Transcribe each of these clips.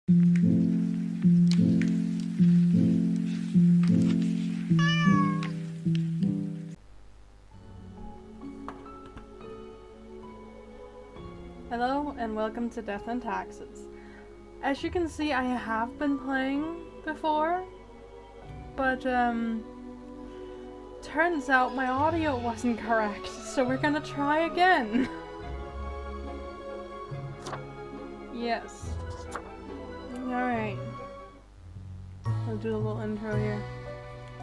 Hello and welcome to Death and Taxes. As you can see, I have been playing before, but turns out my audio wasn't correct, so we're gonna try again. Yes. Alright. I'll do a little intro here.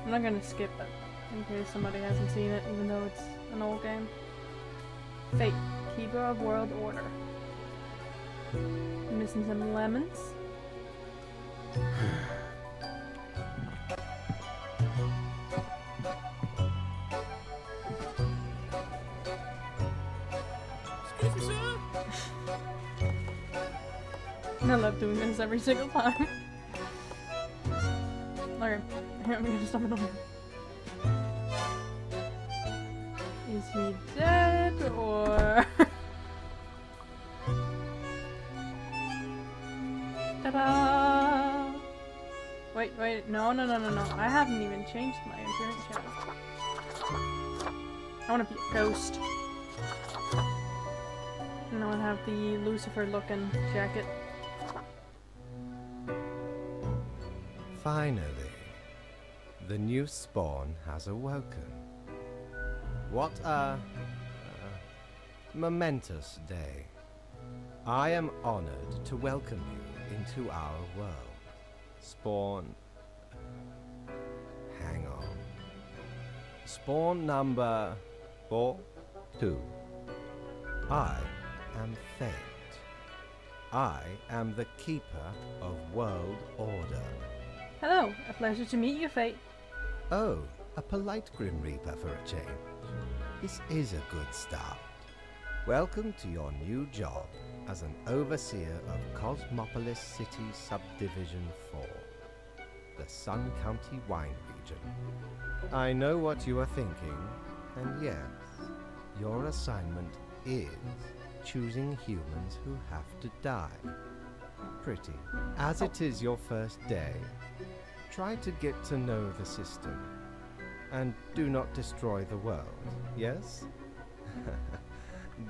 I'm not gonna skip it, in case somebody hasn't seen it, even though it's an old game. Fate, Keeper of World Order. Missing some lemons. Excuse me, sir? I love doing this every single time. Okay, here, I'm gonna stop it over. Is he dead or? Ta-da! Wait, no. I haven't even changed my appearance yet. I wanna be a ghost. And I wanna have the Lucifer looking jacket. Finally, the new spawn has awoken. What a momentous day. I am honored to welcome you into our world. Spawn... hang on. Spawn number 4-2. I am Fate. I am the Keeper of World Order. Hello, a pleasure to meet you, Fate. Oh, a polite Grim Reaper for a change. This is a good start. Welcome to your new job as an overseer of Cosmopolis City Subdivision 4, the Sun County Wine Region. I know what you are thinking, and yes, your assignment is choosing humans who have to die. Pretty. As it is your first day, try to get to know the system, and do not destroy the world, yes?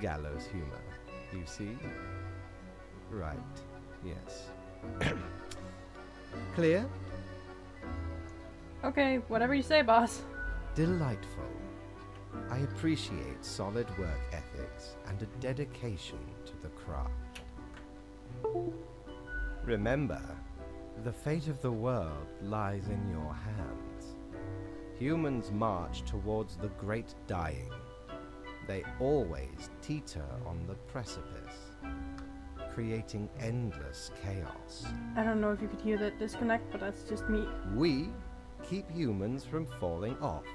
Gallows humor, you see? Right, yes. Clear? Okay, whatever you say, boss. Delightful. I appreciate solid work ethics and a dedication to the craft. Remember, the fate of the world lies in your hands. Humans march towards the great dying. They always teeter on the precipice, creating endless chaos. I don't know if you could hear that disconnect, but that's just me. We keep humans from falling off.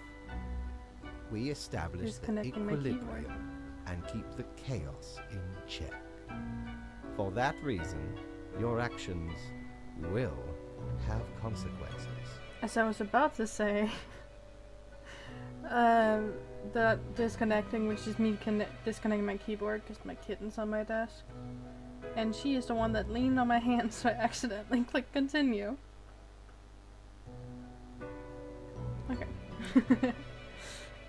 We establish the Disconnecting my keyboard. equilibrium and keep the chaos in check. For that reason, your actions will have consequences. As I was about to say, the disconnecting, which is me disconnecting my keyboard because my kitten's on my desk. And she is the one that leaned on my hand, so I accidentally clicked continue. Okay.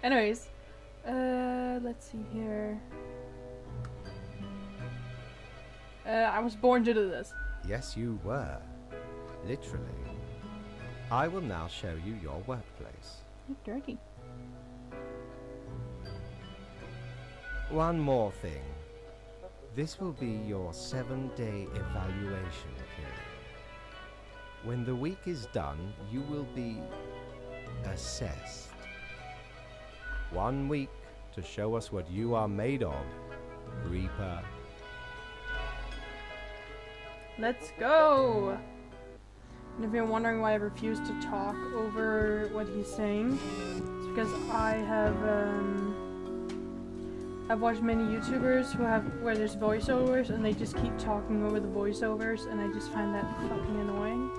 Anyways, let's see here. I was born to do this. Yes, you were. Literally. I will now show you your workplace. You're dirty. One more thing. This will be your 7-day evaluation period. When the week is done, you will be assessed. 1 week to show us what you are made of, Reaper. Let's go! And if you're wondering why I refuse to talk over what he's saying, it's because I've watched many YouTubers where there's voiceovers and they just keep talking over the voiceovers, and I just find that fucking annoying.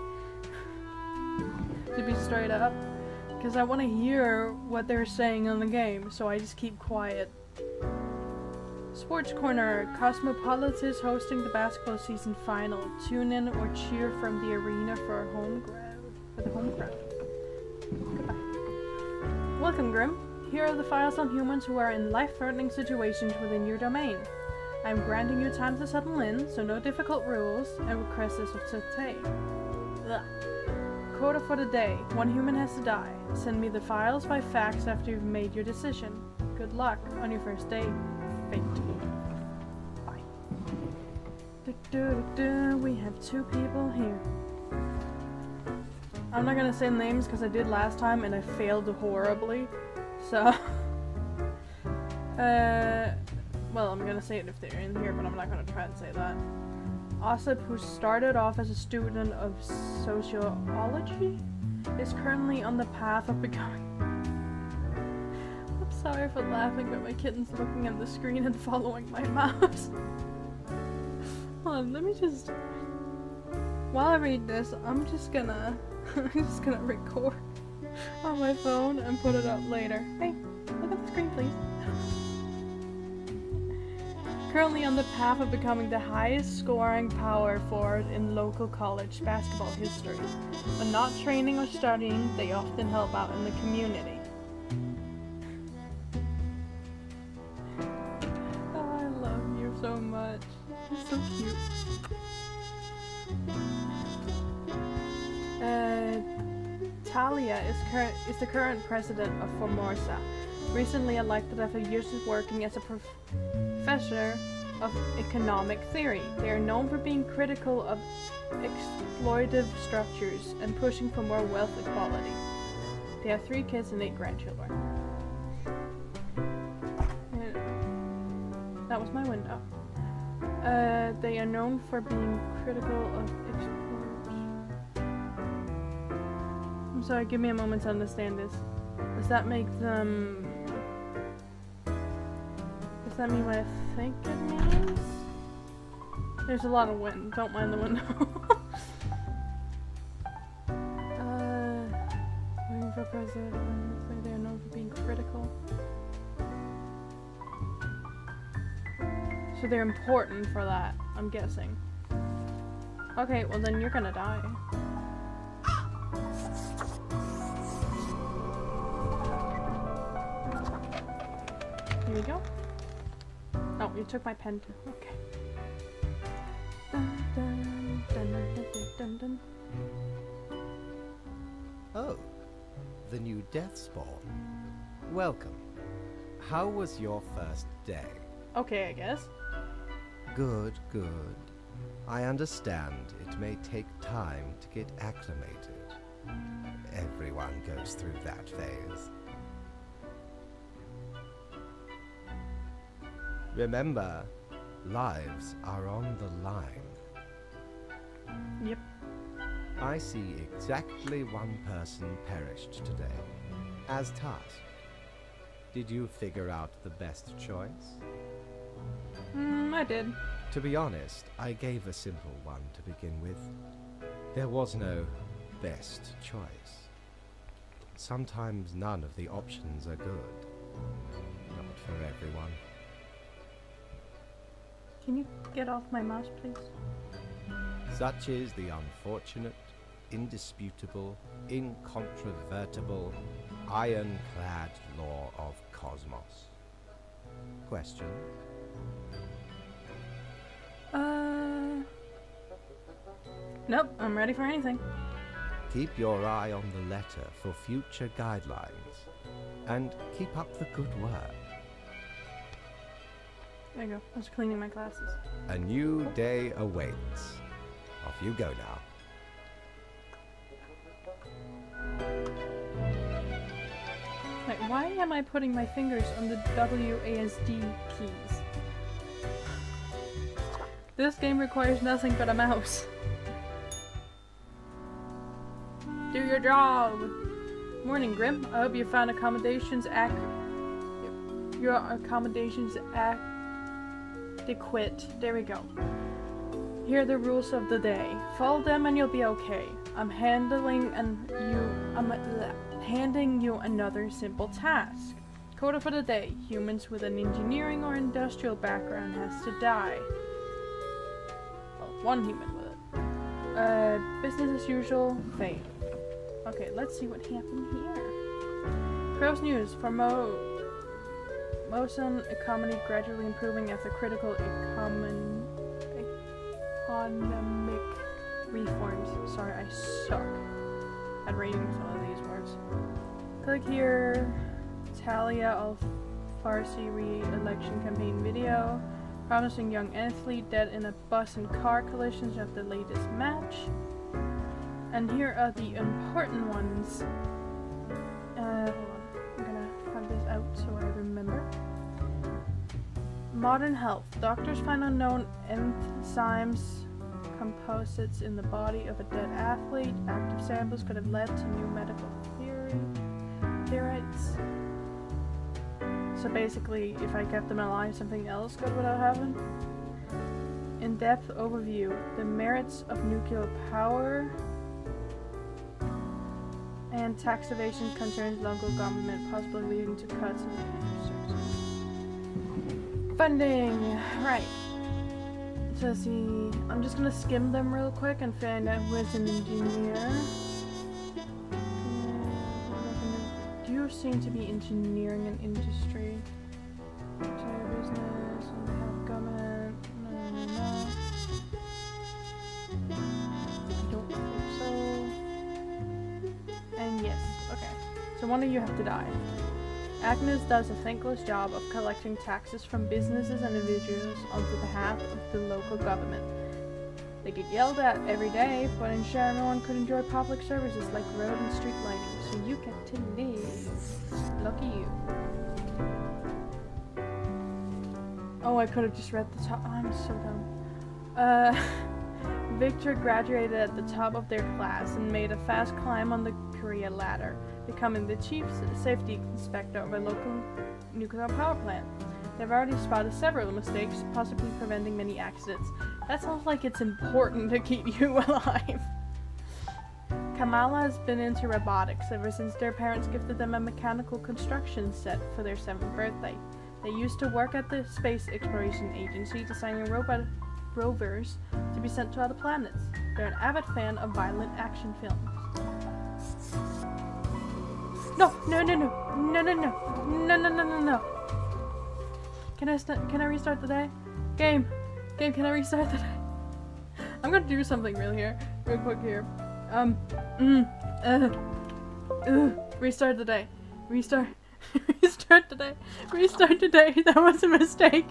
To be straight up. Because I want to hear what they're saying on the game, so I just keep quiet. Sports Corner. Cosmopolitan hosting the basketball season final. Tune in or cheer from the arena for a home crowd. Goodbye. Welcome, Grim. Here are the files on humans who are in life-threatening situations within your domain. I am granting you time to settle in, so no difficult rules and requests of today. Quota for the day. 1 human has to die. Send me the files by fax after you've made your decision. Good luck on your first day. Fate. Bye. We have 2 people here. I'm not gonna say names because I did last time and I failed horribly. So, well, I'm gonna say it if they're in here, but I'm not gonna try and say that. Osip, who started off as a student of sociology, is currently on the path of becoming... I'm sorry for laughing, but my kitten's looking at the screen and following my mouse. Hold on, let me just... While I read this, I'm just gonna record on my phone and put it up later. Hey, look at the screen, please. Currently on the path of becoming the highest scoring power forward in local college basketball history. When not training or studying, they often help out in the community. Oh, I love you so much. You're so cute. Talia is the current president of Formosa. Recently elected after years of working as a professor of economic theory. They are known for being critical of exploitative structures and pushing for more wealth equality. They have 3 kids and 8 grandchildren. And that was my window. They are known for being critical of exploiters. I'm sorry, give me a moment to understand this. Does that make them... Does that mean what I think it means? There's a lot of wind. Don't mind the window. Waiting for president. They are known for being critical. So they're important for that, I'm guessing. Okay, well then you're gonna die. Here we go. Oh, you took my pen too. Okay. Dun, dun, dun, dun, dun, dun, dun. Oh, the new Deathspawn. Welcome. How was your first day? Okay, I guess. Good, good. I understand it may take time to get acclimated. Everyone goes through that phase. Remember, lives are on the line. Yep. I see exactly 1 person perished today, as tasked. Did you figure out the best choice? I did. To be honest, I gave a simple one to begin with. There was no best choice. Sometimes none of the options are good. Not for everyone. Can you get off my mouse, please? Such is the unfortunate, indisputable, incontrovertible, ironclad law of Cosmos. Question? Nope, I'm ready for anything. Keep your eye on the letter for future guidelines. And keep up the good work. There you go. I was cleaning my glasses. A new day awaits. Off you go now. Wait, why am I putting my fingers on the WASD keys? This game requires nothing but a mouse. Do your job! Morning, Grim. I hope you found your accommodations adequate. There we go. Here are the rules of the day. Follow them and you'll be okay. I'm handing you another simple task. Quota for the day. Humans with an engineering or industrial background has to die. Well, one human with it. Business as usual. Fate. Okay, let's see what happened here. Pros news. For Mosun economy gradually improving after critical economic reforms. Sorry, I suck at reading some of these words. Click here. Talia Al-Farsi re-election campaign video. Promising young athlete dead in a bus and car collisions of the latest match. And here are the important ones. Hold on. I'm gonna have this out so I remember. Modern health. Doctors find unknown enzymes composites in the body of a dead athlete. Active samples could have led to new medical theories. So basically, if I kept them alive, something else good would have happened. In-depth overview. The merits of nuclear power. And tax evasion concerns local government, possibly leading to cuts in funding. Right. So see, I'm just gonna skim them real quick and find out who is an engineer. You seem to be engineering and industry. Entire business and have government. No. I don't think so. And yes, okay. So one of you have to die. Agnes does a thankless job of collecting taxes from businesses and individuals on behalf of the local government. They get yelled at every day, but ensure everyone could enjoy public services like road and street lighting, so you get to live. Lucky you. Oh, I could have just read the top. Oh, I'm so dumb. Victor graduated at the top of their class and made a fast climb on the career ladder, becoming the chief safety inspector of a local nuclear power plant. They've already spotted several mistakes, possibly preventing many accidents. That sounds like it's important to keep you alive. Kamala has been into robotics ever since their parents gifted them a mechanical construction set for their 7th birthday. They used to work at the Space Exploration Agency designing rovers to be sent to other planets. They're an avid fan of violent action films. No. Can I restart the day? Game, can I restart the day? I'm gonna do something real quick here. Restart the day. Restart the day. That was a mistake.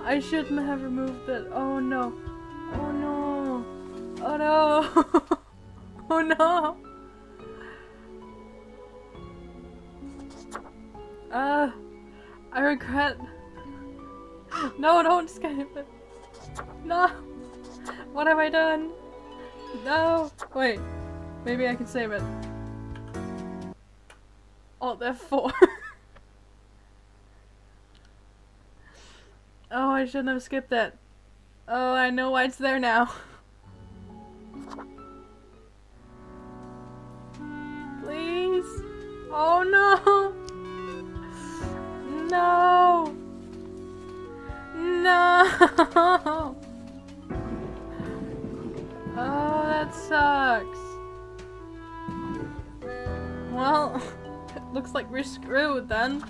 I shouldn't have removed it. Oh no. Oh no. Oh no. I regret. No, don't skip it. No. What have I done? No. Wait. Maybe I can save it. Alt F4. Oh, I shouldn't have skipped that. Oh, I know why it's there now. Please. Oh no. No. No. Oh, that sucks. Well, it looks like we're screwed then.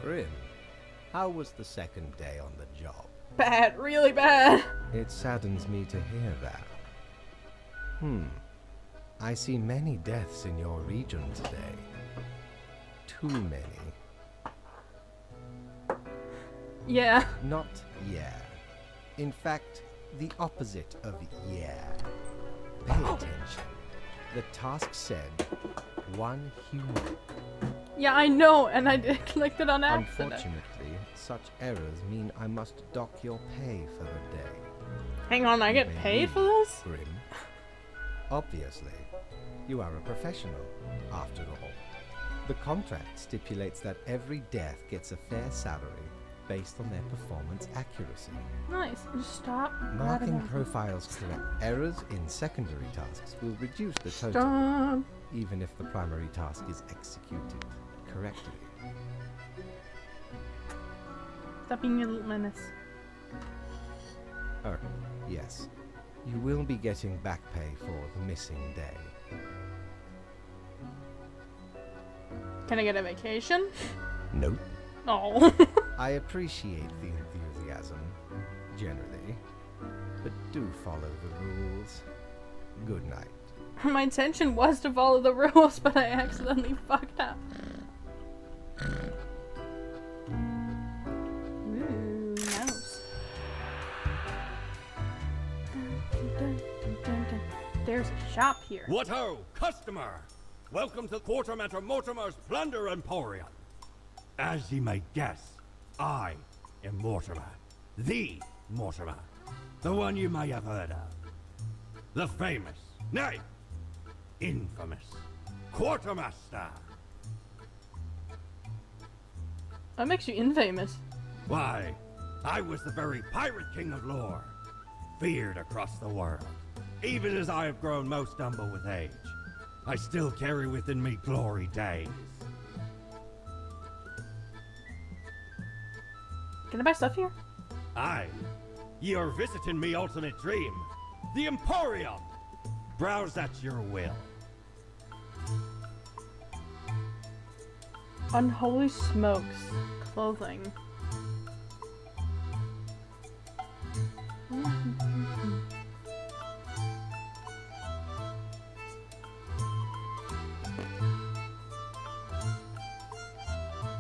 Grim, how was the second day on the job? Bad, really bad. It saddens me to hear that. I see many deaths in your region today. Too many. Yeah. Not yeah. In fact, the opposite of yeah. Pay attention. The task said, 1 human. Yeah, I know, and I clicked it on accident. Unfortunately, such errors mean I must dock your pay for the day. Hang on, I get paid for this? Grim. Obviously, you are a professional, after all. The contract stipulates that every death gets a fair salary, based on their performance accuracy. Nice. Just stop. Marking grabbing profiles to correct errors in secondary tasks will reduce the them. total, Stop. even if the primary task is executed correctly. Stop being a little menace. Oh, yes. You will be getting back pay for the missing day. Can I get a vacation? Nope. Oh. I appreciate the enthusiasm, generally, but do follow the rules. Good night. My intention was to follow the rules, but I accidentally fucked up. Ooh, mouse. There's a shop here. What ho, customer! Welcome to Quartermaster Mortimer's Plunder Emporium. As ye may guess, I am Mortimer. The Mortimer. The one you may have heard of. The famous, nay, infamous Quartermaster. What makes you infamous? Why, I was the very pirate king of lore, feared across the world. Even as I have grown most humble with age, I still carry within me glory days. Can I buy stuff here? Aye, ye are visiting me ultimate dream, the Emporium. Browse at your will. Unholy smokes. Clothing.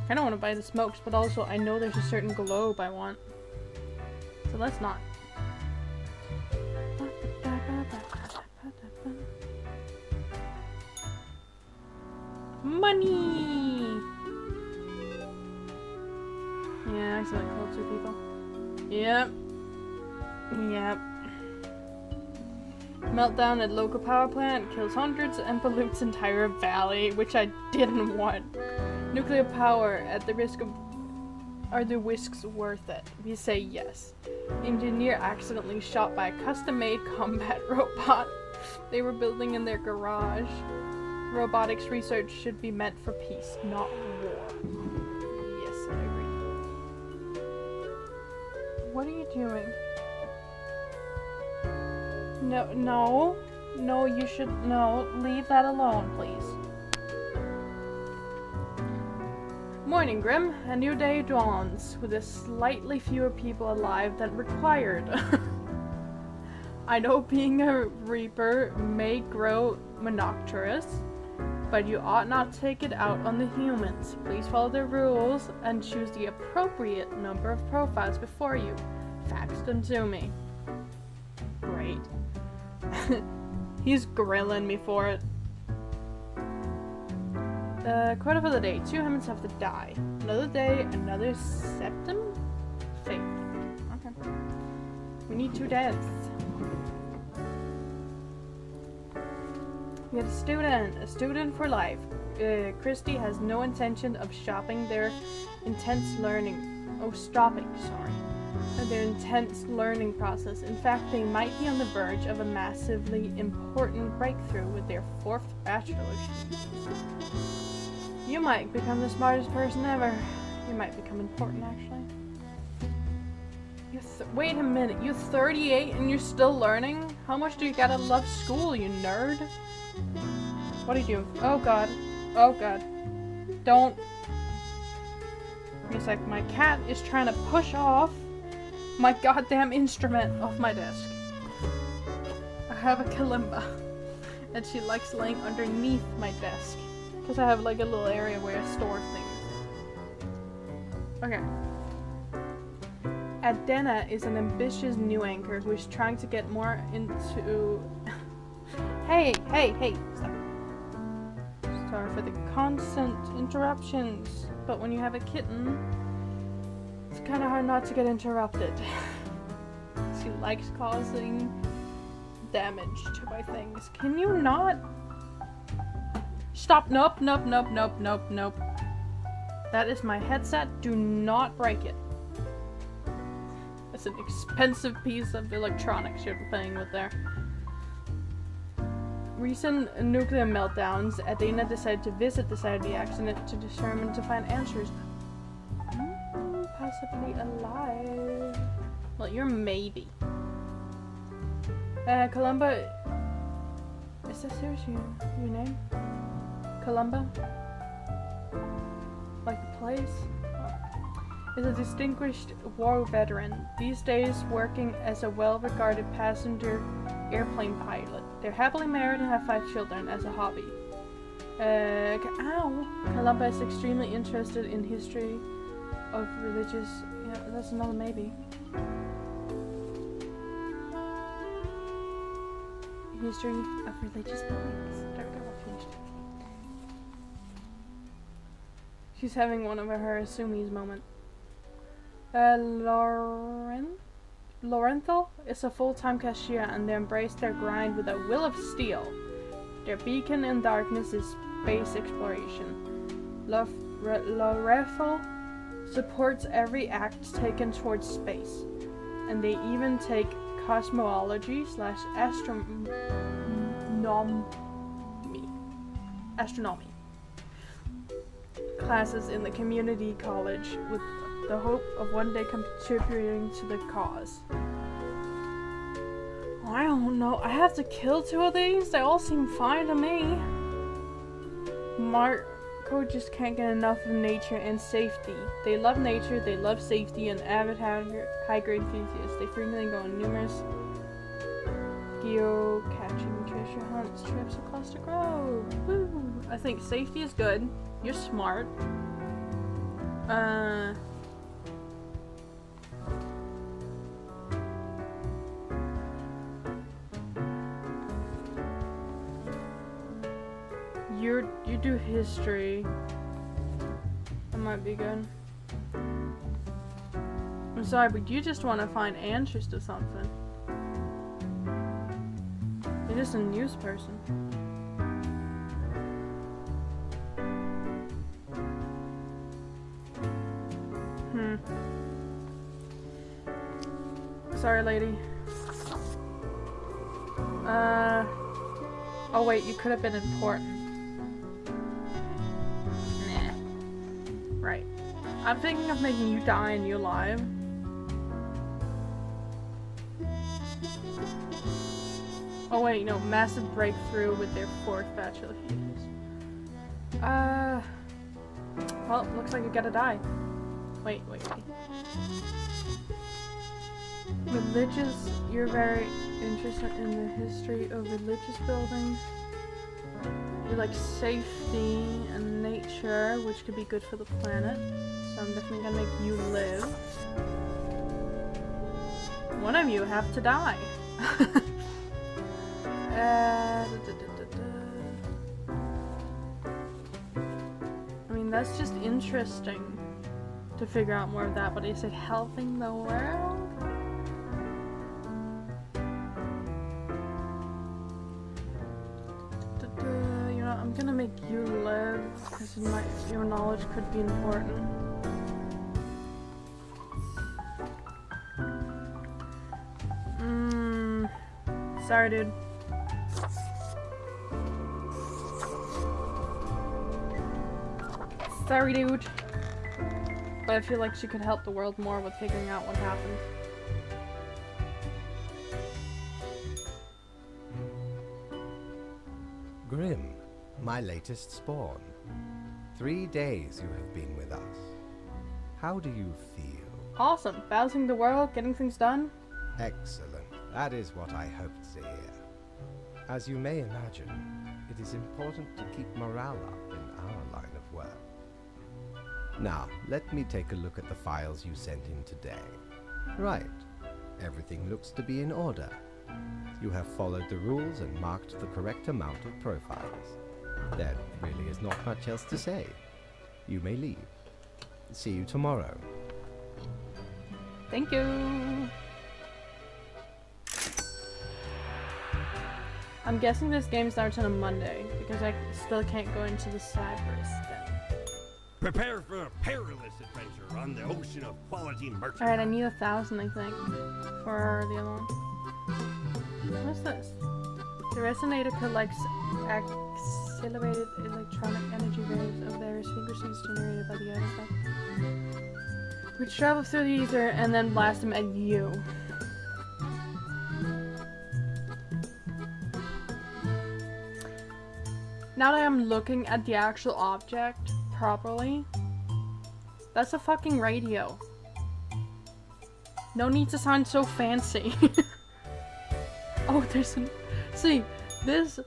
I don't want to buy the smokes, but also I know there's a certain globe I want. So let's not. Money! Yeah, I accidentally killed 2 people. Yep. Yep. Meltdown at local power plant kills hundreds and pollutes entire valley, which I didn't want. Nuclear power at the risk of... Are the risks worth it? We say yes. Engineer accidentally shot by a custom-made combat robot they were building in their garage. Robotics research should be meant for peace, not war. Yes, I agree. What are you doing? No, you should, no, leave that alone, please. Morning, Grim. A new day dawns, with a slightly fewer people alive than required. I know being a Reaper may grow monotonous, but you ought not take it out on the humans. Please follow the rules and choose the appropriate number of profiles before you. Fax them to me. Great. He's grilling me for it. Quota for the day. 2 humans have to die. Another day, another septum? Fate. Okay. We need 2 deaths. We had a student for life. Christy has no intention of stopping their intense learning process. In fact, they might be on the verge of a massively important breakthrough with their 4th bachelor's. You might become the smartest person ever. You might become important, actually. Wait a minute, you're 38 and you're still learning? How much do you gotta love school, you nerd? What are you doing? Oh god. Oh god. Don't. It's like my cat is trying to push off my goddamn instrument off my desk. I have a kalimba. And she likes laying underneath my desk. Because I have like a little area where I store things. Okay. Adena is an ambitious new anchor who is trying to get more into... Hey! Stop. Sorry for the constant interruptions, but when you have a kitten, it's kind of hard not to get interrupted. She likes causing damage to my things. Can you not? Stop. Nope. That is my headset. Do not break it. It's an expensive piece of electronics you're playing with there. Recent nuclear meltdowns, Adena decided to visit the site of the accident to determine to find answers. Possibly alive. Well, you're maybe. Columba. Is that seriously your name? Columba? Like the place? Oh. Is a distinguished war veteran, these days working as a well-regarded passenger airplane pilot. They're happily married and have 5 children as a hobby. Columba is extremely interested in history of religious... Yeah, that's another maybe. History of religious beliefs. There we go, I finished. She's having one of her Sumi's moment. Lorenthal is a full-time cashier and they embrace their grind with a will of steel. Their beacon in darkness is space exploration. Lorenthal supports every act taken towards space, and they even take cosmology / astronomy classes in the community college with the hope of one day contributing to the cause. I don't know. I have to kill 2 of these? They all seem fine to me. Marco just can't get enough of nature and safety. They love nature, they love safety, and avid high-grade enthusiasts. They frequently go on numerous geocaching treasure hunts trips across the globe. Woo! I think safety is good. You're smart. You do history. That might be good. I'm sorry, but you just want to find answers to something. You're just a news person. Sorry, lady. Oh wait, you could have been important. Nah. Right. I'm thinking of making you die and you alive. Oh wait, no, massive breakthrough with their 4th batch of healers. Well, looks like you gotta die. Wait. Religious, you're very interested in the history of religious buildings. You like safety and nature, which could be good for the planet. So I'm definitely gonna make you live. One of you have to die. I mean, that's just interesting to figure out more of that, but is it helping the world? You know, I'm gonna make you live, because your knowledge could be important. Sorry, dude. Sorry, dude. But I feel like she could help the world more with figuring out what happened. Grim, my latest spawn. 3 days you have been with us. How do you feel? Awesome. Bouncing the world, getting things done. Excellent. That is what I hoped to hear. As you may imagine, it is important to keep morale up in our line of work. Now, let me take a look at the files you sent in today. Right. Everything looks to be in order. You have followed the rules and marked the correct amount of profiles. There really is not much else to say. You may leave. See you tomorrow. Thank you. I'm guessing this game starts on a Monday, because I still can't go into the Cyprus then. Prepare for a perilous adventure on the ocean of quality merchandise. Alright, I need 1,000, I think, for the other one. What's this? The resonator collects accelerated electronic energy waves of various frequencies generated by the artifact, which travel through the ether and then blast them at you. Now that I'm looking at the actual object properly, that's a fucking radio. No need to sound so fancy. Oh, there's an... See, this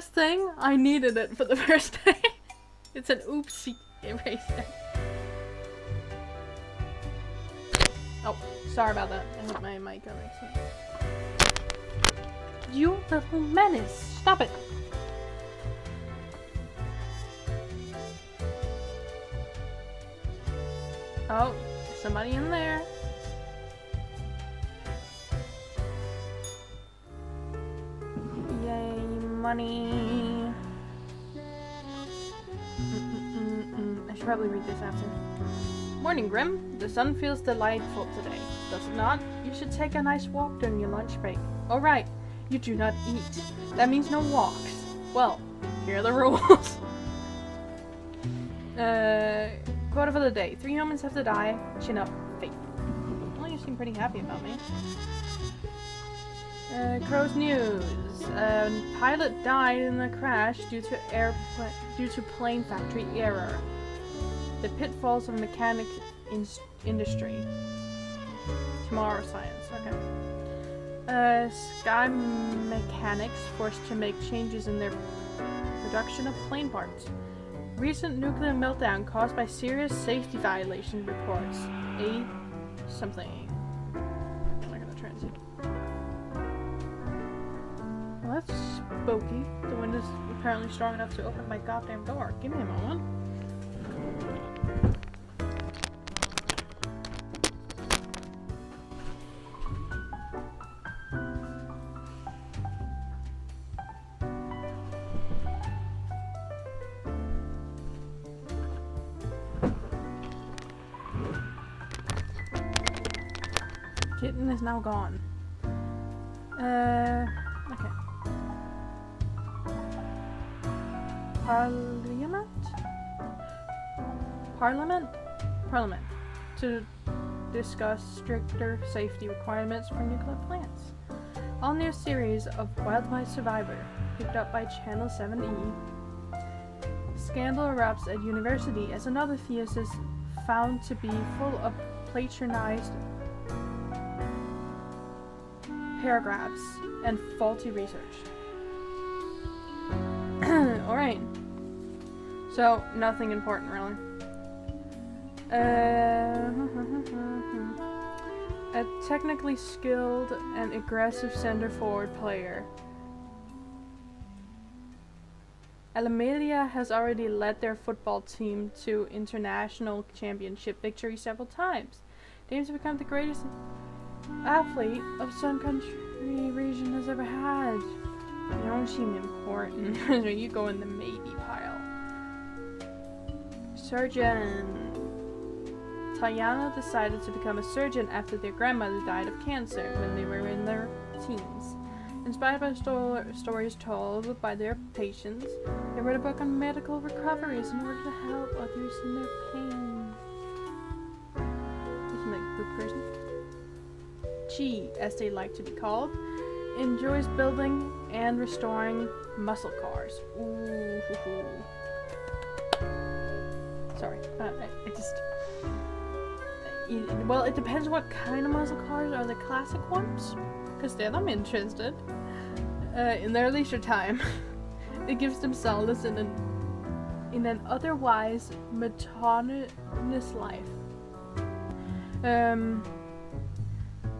thing, I needed it for the first day. It's an oopsie eraser. Oh, sorry about that. I hit my mic on accident. You little menace! Stop it! Oh, somebody in there. Yay, money. I should probably read this after. Morning, Grim. The sun feels delightful today, does it not? You should take a nice walk during your lunch break. Oh, right. You do not eat. That means no walks. Well, here are the rules. Quote for the day. 3 humans have to die. Chin up, Faith. Well, you seem pretty happy about me. Crow's news. Pilot died in a crash due to plane factory error. The pitfalls of mechanics industry. Tomorrow science. Okay. Sky Mechanics forced to make changes in their production of plane parts. Recent nuclear meltdown caused by serious safety violation reports. A something. I'm not gonna translate. Well, that's spooky. The wind is apparently strong enough to open my goddamn door. Give me a moment. Kitten is now gone. Okay. Parliament. To discuss stricter safety requirements for nuclear plants. All new series of Wildlife Survivor, picked up by Channel 7E. Scandal erupts at university as another thesis found to be full of plagiarized paragraphs and faulty research. Alright. So, nothing important really. A technically skilled and aggressive center forward player. Alameda has already led their football team to international championship victory several times. They aim to become the greatest athlete of Sun Country region has ever had. You don't seem important. You go in the maybe pile. Surgeon. Tayana decided to become a surgeon after their grandmother died of cancer when they were in their teens. Inspired by stories told by their patients, they wrote a book on medical recoveries in order to help others in their pain. Isn't that a good person? Chi, as they like to be called, enjoys building and restoring muscle cars. Ooh, hoo, hoo. Sorry, I just... well, it depends what kind of muscle cars. Are the classic ones? Because then I'm interested. In their leisure time, it gives them solace in an otherwise monotonous life.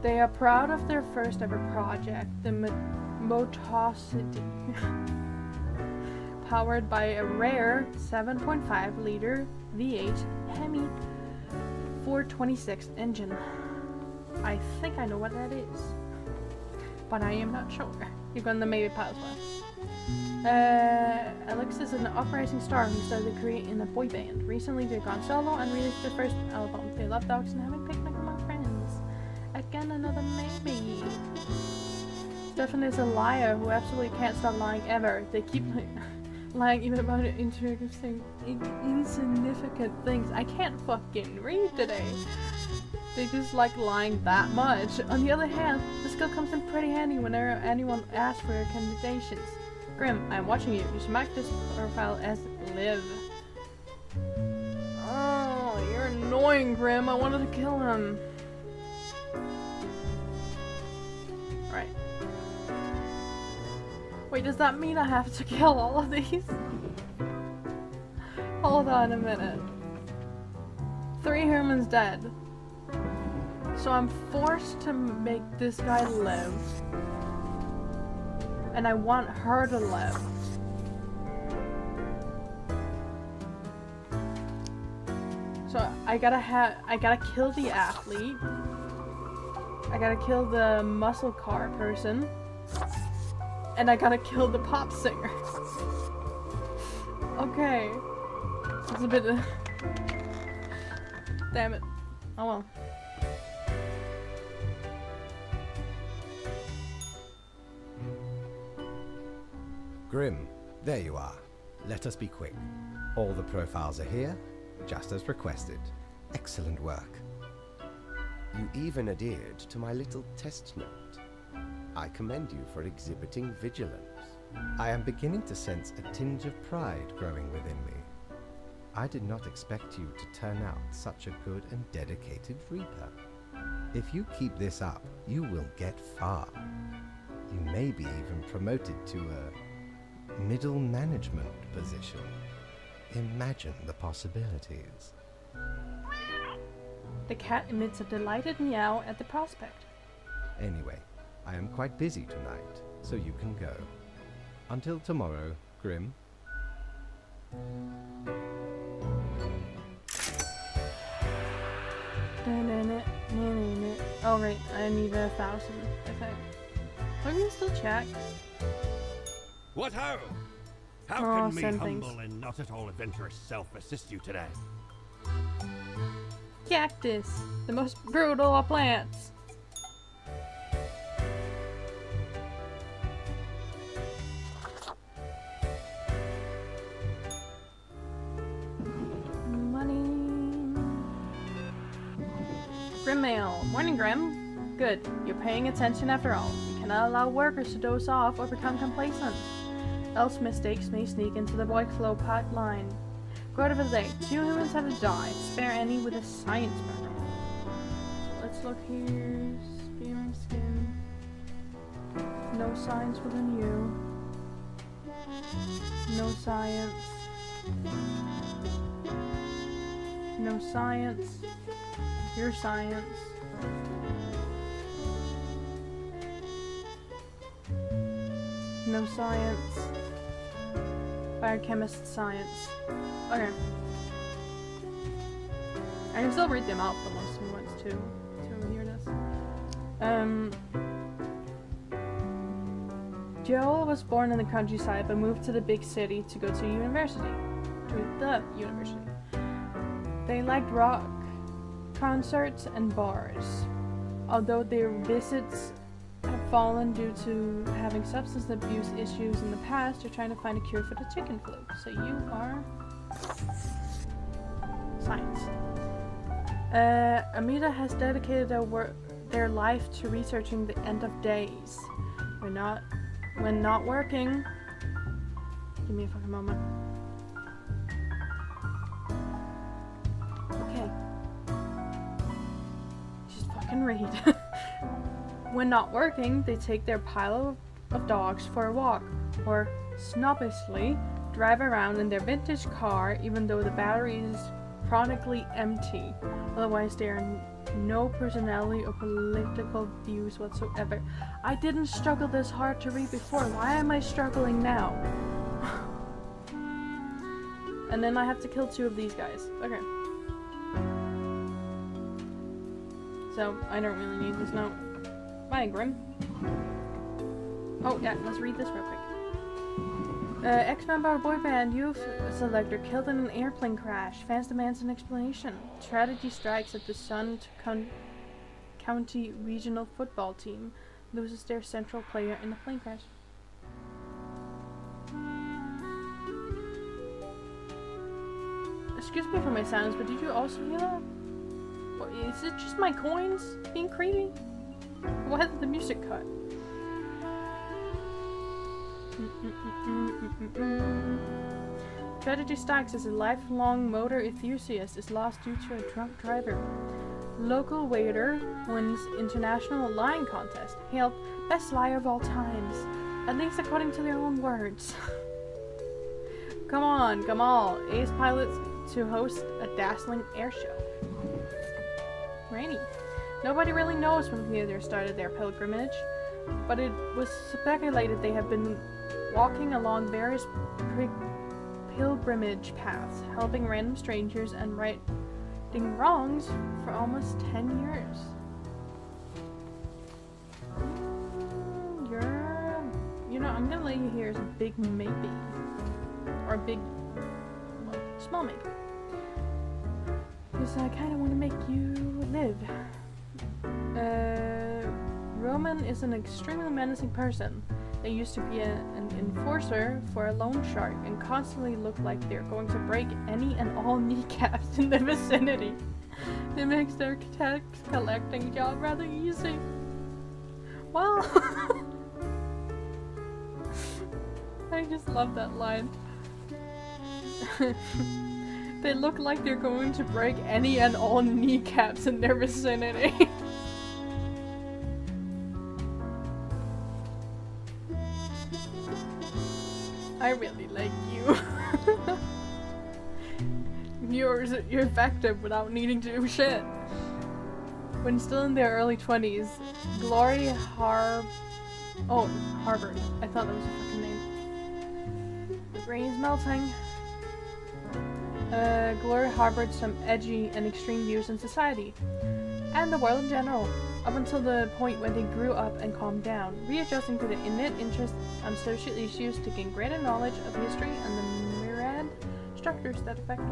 They are proud of their first ever project, the Motocity, powered by a rare 7.5 liter V8 Hemi 426 engine. I think I know what that is, but I am not sure. You're going to maybe pile one. Alex is an uprising star who started creating a boy band. Recently they've gone solo and released their first album. They love dogs and having picnic among friends. Again, another maybe. Stefan is a liar who absolutely can't stop lying ever. They keep lying even about interesting, insignificant things. I can't fucking read today. They just like lying that much. On the other hand, the skill comes in pretty handy whenever anyone asks for your recommendations. Grim, I am watching you. You should mark this profile as live. Oh, you're annoying, Grim. I wanted to kill him. Right. Wait, does that mean I have to kill all of these? Hold on a minute. 3 humans dead. So I'm forced to make this guy live. And I want her to live. So I gotta kill the athlete. I gotta kill the muscle car person. And I gotta kill the pop singer. Okay. It's a bit damn it. Oh well. Grim, there you are. Let us be quick. All the profiles are here, just as requested. Excellent work. You even adhered to my little test note. I commend you for exhibiting vigilance. I am beginning to sense a tinge of pride growing within me. I did not expect you to turn out such a good and dedicated Reaper. If you keep this up, you will get far. You may be even promoted to a middle management position. Imagine the possibilities. The cat emits a delighted meow at the prospect. Anyway, I am quite busy tonight, so you can go. Until tomorrow, Grim. Oh right, I need 1,000. Okay. Are we still check? What ho? How Oh, can me send humble things. and not at all adventurous self assist you today? Cactus, the most brutal of plants. Money. Grim mail. Morning, Grim. Good. You're paying attention after all. We cannot allow workers to doze off or become complacent. Else mistakes may sneak into the workflow pipeline. Quote of the day. 2 humans have died. Spare any with a science background. So let's look here. Spearing skin. No science within you. No science. No science. Your science. No science. Biochemist science. Okay. I can still read them out the ones who wants to hear this. Joel was born in the countryside but moved to the big city to go to university. They liked rock concerts and bars. Although their visits have fallen due to having substance abuse issues in the past, they're trying to find a cure for the chicken flu. So you are science. Amita has dedicated their life to researching the end of days. When not working. Give me a fucking moment. Okay. Just fucking read. When not working, they take their pile of dogs for a walk, or snobbishly drive around in their vintage car even though the battery is chronically empty. Otherwise, they are no personality or political views whatsoever. I didn't struggle this hard to read before. Why am I struggling now? And then I have to kill 2 of these guys. Okay. So, I don't really need this note. Bye, Grim. Oh, yeah, let's read this real quick. Ex-member of boy band youth selector killed in an airplane crash. Fans demands an explanation. Tragedy strikes at the Sun County Regional Football Team loses their central player in the plane crash. Excuse me for my silence, but did you also hear that? What, is it just my coins being creepy? Why did the music cut? Tragedy strikes as a lifelong motor enthusiast is lost due to a drunk driver. Local waiter wins international lying contest. Hailed best liar of all times, at least according to their own words. Come on, Gamal, ace pilots to host a dazzling air show. Rainy. Nobody really knows when they started their pilgrimage, but it was speculated they have been walking along various pilgrimage paths, helping random strangers and righting wrongs for almost 10 years. I'm gonna lay you here as a big maybe. Or a big, well, small maybe. Because I kind of want to make you live. Roman is an extremely menacing person. They used to be an enforcer for a loan shark and constantly look like they're going to break any and all kneecaps in the vicinity. It makes their tax collecting job rather easy. Well, I just love that line. They look like they're going to break any and all kneecaps in their vicinity. I really like you. You're effective without needing to do shit. When still in their early 20s, Glory Harvard. I thought that was a fucking name. The rain is melting. Glory harbored some edgy and extreme views in society, and the world in general, up until the point when they grew up and calmed down, readjusting to the innate interest on social issues to gain greater knowledge of history and the myriad structures that affect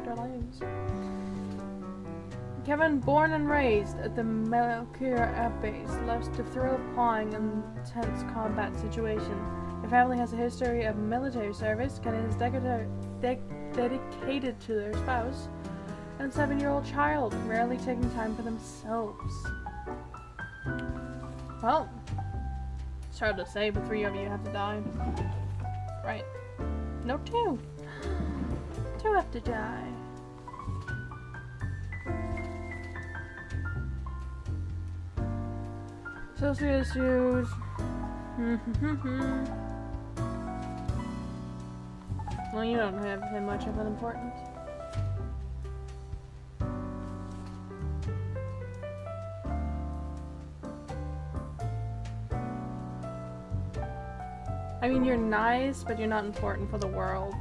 our lives. Kevin, born and raised at the Melchior Air Base, loves the thrill of pawing in tense combat situation. Their family has a history of military service, and is dedicated to their spouse and 7-year-old child, rarely taking time for themselves. Well, it's hard to say, but 3 of you have to die. Right. No, 2. 2 have to die. Social issues. Well, you don't have much of an importance. I mean, you're nice, but you're not important for the world.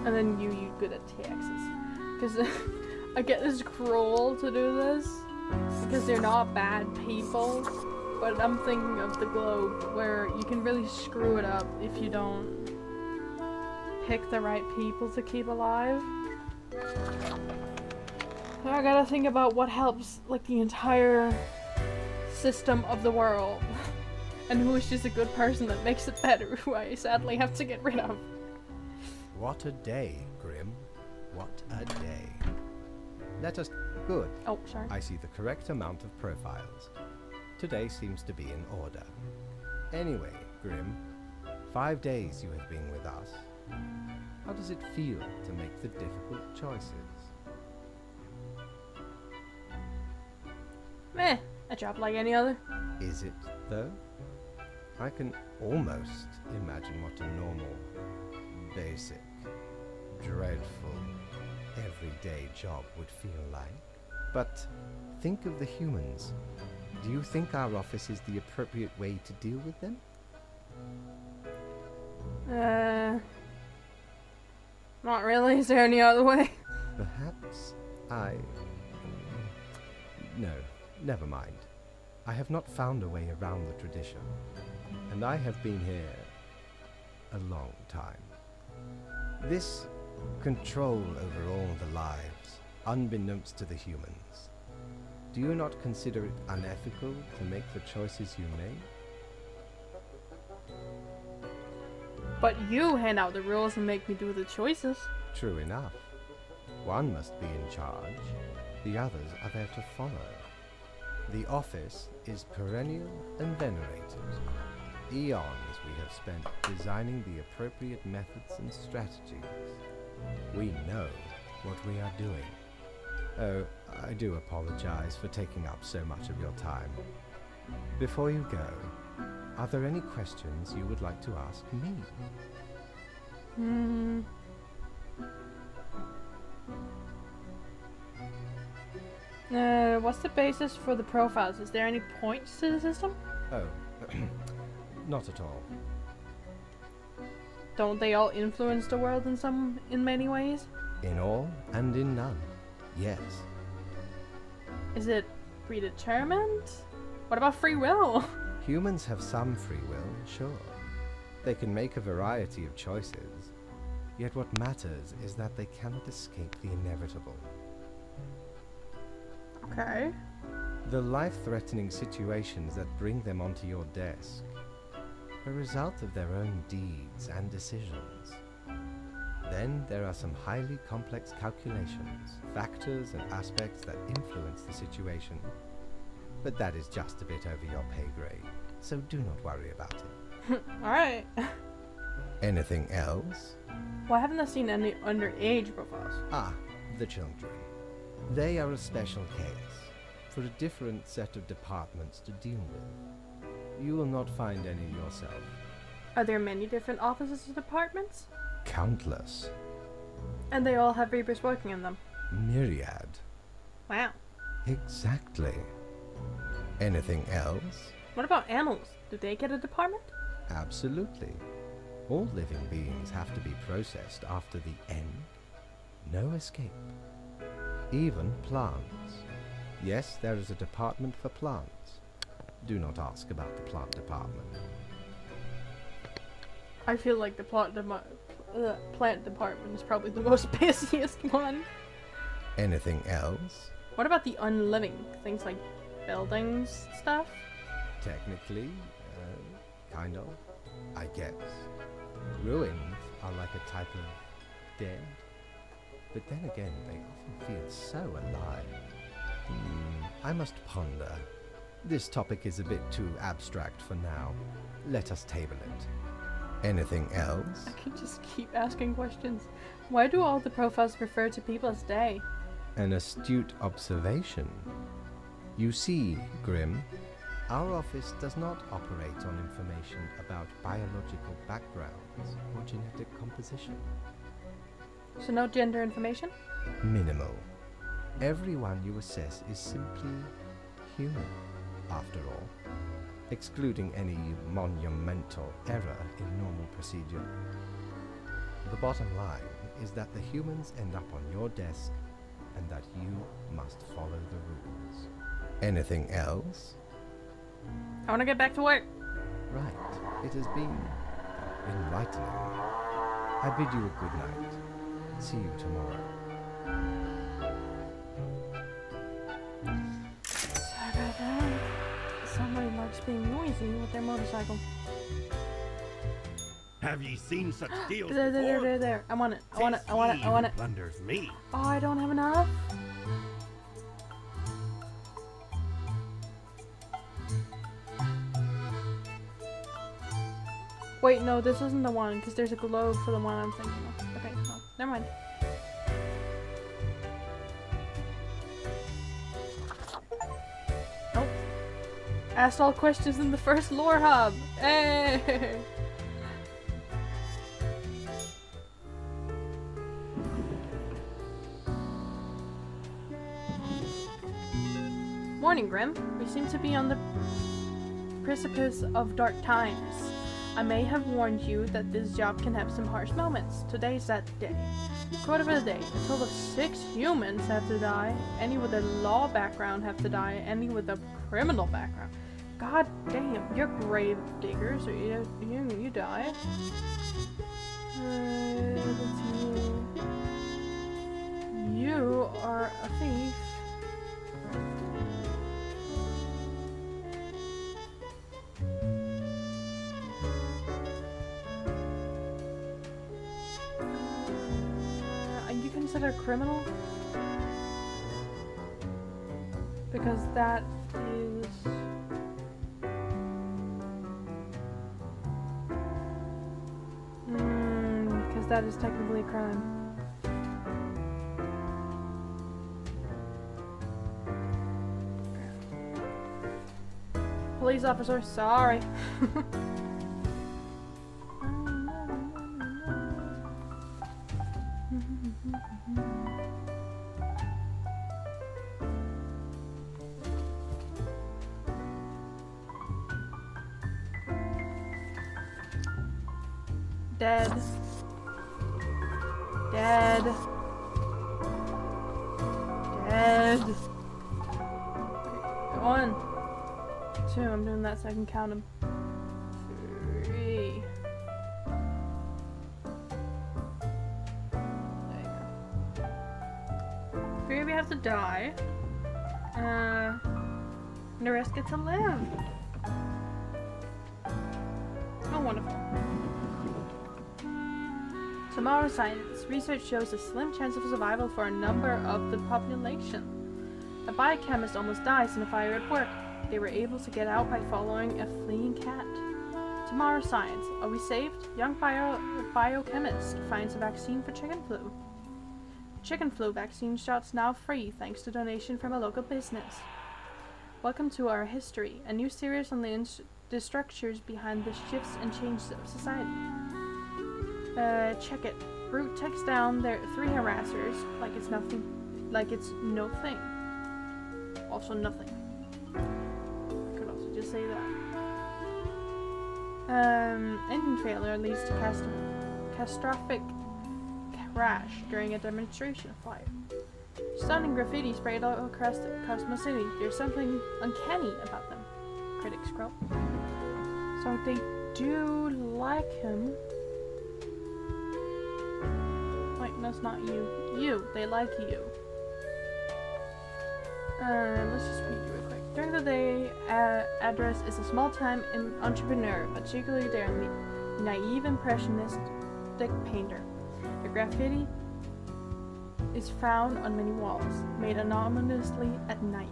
And then you good at taxes. Because I get this cruel to do this. Because they're not bad people. But I'm thinking of the globe where you can really screw it up if you don't pick the right people to keep alive. So I gotta think about what helps, like, the entire system of the world. And who is just a good person that makes it better, who I sadly have to get rid of. What a day, Grim. What a day. Let us... Good. Oh, sorry. I see the correct amount of profiles. Today seems to be in order. Anyway, Grim, 5 days you have been with us. How does it feel to make the difficult choices? Meh, a job like any other. Is it, though? I can almost imagine what a normal, basic, dreadful, everyday job would feel like. But think of the humans. Do you think our office is the appropriate way to deal with them? Not really. Is there any other way? Perhaps I... No, Never mind. I have not found a way around the tradition, and I have been here a long time. This control over all the lives, unbeknownst to the humans. Do you not consider it unethical to make the choices you make? But you hand out the rules and make me do the choices. True enough. One must be in charge, the others are there to follow. The office is perennial and venerated. Eons we have spent designing the appropriate methods and strategies. We know what we are doing. Oh, I do apologize for taking up so much of your time. Before you go, are there any questions you would like to ask me? What's the basis for the profiles? Is there any points to the system? Oh, not at all. Don't they all influence the world in many ways? In all and in none, yes. Is it predetermined? What about free will? Humans have some free will, sure. They can make a variety of choices. Yet what matters is that they cannot escape the inevitable. Okay. The life-threatening situations that bring them onto your desk are a result of their own deeds and decisions. Then there are some highly complex calculations, factors and aspects that influence the situation. But that is just a bit over your pay grade, so do not worry about it. Alright. Anything else? Well, I haven't seen any underage profiles. Ah, the children. They are a special case, for a different set of departments to deal with. You will not find any yourself. Are there many different offices or departments? Countless. And they all have Reapers working in them? Myriad. Wow. Exactly. Anything else? What about animals? Do they get a department? Absolutely. All living beings have to be processed after the end. No escape. Even plants. Yes, there is a department for plants. Do not ask about the plant department. I feel like the plant department is probably the most busiest one. Anything else? What about the unliving? Things like buildings stuff? Technically, kind of, I guess. Ruins are like a type of dead. But then again, they often feel so alive. I must ponder. This topic is a bit too abstract for now. Let us table it. Anything else? I could just keep asking questions. Why do all the profiles refer to people as they? An astute observation. You see, Grimm, our office does not operate on information about biological backgrounds or genetic composition. So no gender information? Minimal. Everyone you assess is simply human, after all, excluding any monumental error in normal procedure. The bottom line is that the humans end up on your desk and that you must follow the rules. Anything else? I want to get back to work. Right. It has been enlightening. I bid you a good night. See you tomorrow. Sorry about that. Somebody likes being noisy with their motorcycle. Have ye seen such deals There. before? I want it. I want it. Tis I want it. he I want who it. plunders me. Oh, I don't have enough. Wait, no, this isn't the one, because there's a globe for the one I'm thinking of. Okay, no, never mind. Nope. Asked all questions in the first lore hub. Hey! Morning, Grimm. We seem to be on the precipice of dark times. I may have warned you that this job can have some harsh moments. Today's that day. Quote of the day. A total of 6 humans have to die. Any with a law background have to die. Any with a criminal background. God damn, you're grave diggers, or you die. That's you. You are a thief. Are you considered a criminal? Because that is... because that is technically a crime. Police officer, sorry. Dead. Dead. Dead. 1, 2, I'm doing that so I can count them. 3. There you go. 3 of you have to die. And the rest get to live. Oh, wonderful. Tomorrow science. Research shows a slim chance of survival for a number of the population. A biochemist almost dies in a fire at work. They were able to get out by following a fleeing cat. Tomorrow science. Are we saved? Young biochemist finds a vaccine for chicken flu. Chicken flu vaccine shots now free thanks to donation from a local business. Welcome to our history, a new series on the structures behind the shifts and changes of society. Check it. Brute takes down their 3 harassers like it's nothing. Like it's no thing. Also nothing. I could also just say that. Engine failure leads to catastrophic crash during a demonstration fire. Stunning graffiti sprayed all across Cosmo City. There's something uncanny about them. Critics croak. So they do like him. Wait, that's not you. You. They like you. Let's just read real quick. During the day, Address is a small-time entrepreneur, particularly their naive impressionistic painter. The graffiti is found on many walls, made anonymously at night.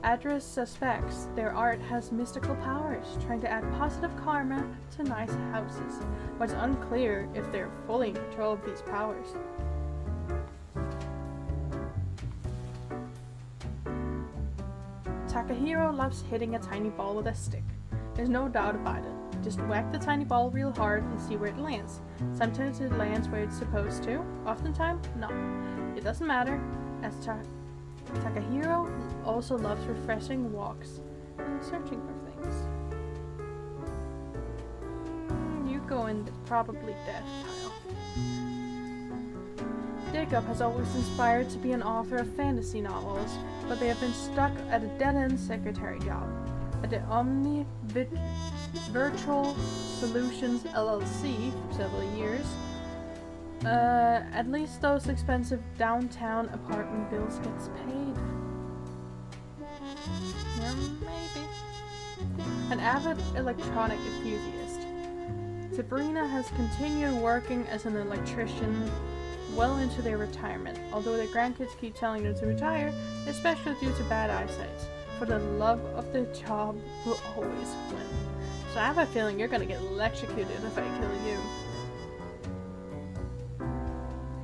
Address suspects their art has mystical powers, trying to add positive karma to nice houses, but it's unclear if they're fully in control of these powers. Takahiro loves hitting a tiny ball with a stick. There's no doubt about it. Just whack the tiny ball real hard and see where it lands. Sometimes it lands where it's supposed to, oftentimes not. It doesn't matter, as Takahiro also loves refreshing walks and searching for things. You go in the probably death pile. Jacob has always inspired to be an author of fantasy novels, but they have been stuck at a dead-end secretary job at the Omni Virtual Solutions LLC for several years. At least those expensive downtown apartment bills gets paid. Yeah, maybe. An avid electronic enthusiast, Sabrina has continued working as an electrician well into their retirement, although their grandkids keep telling them to retire, especially due to bad eyesight. For the love of the job will always win. So I have a feeling you're gonna get electrocuted if I kill you.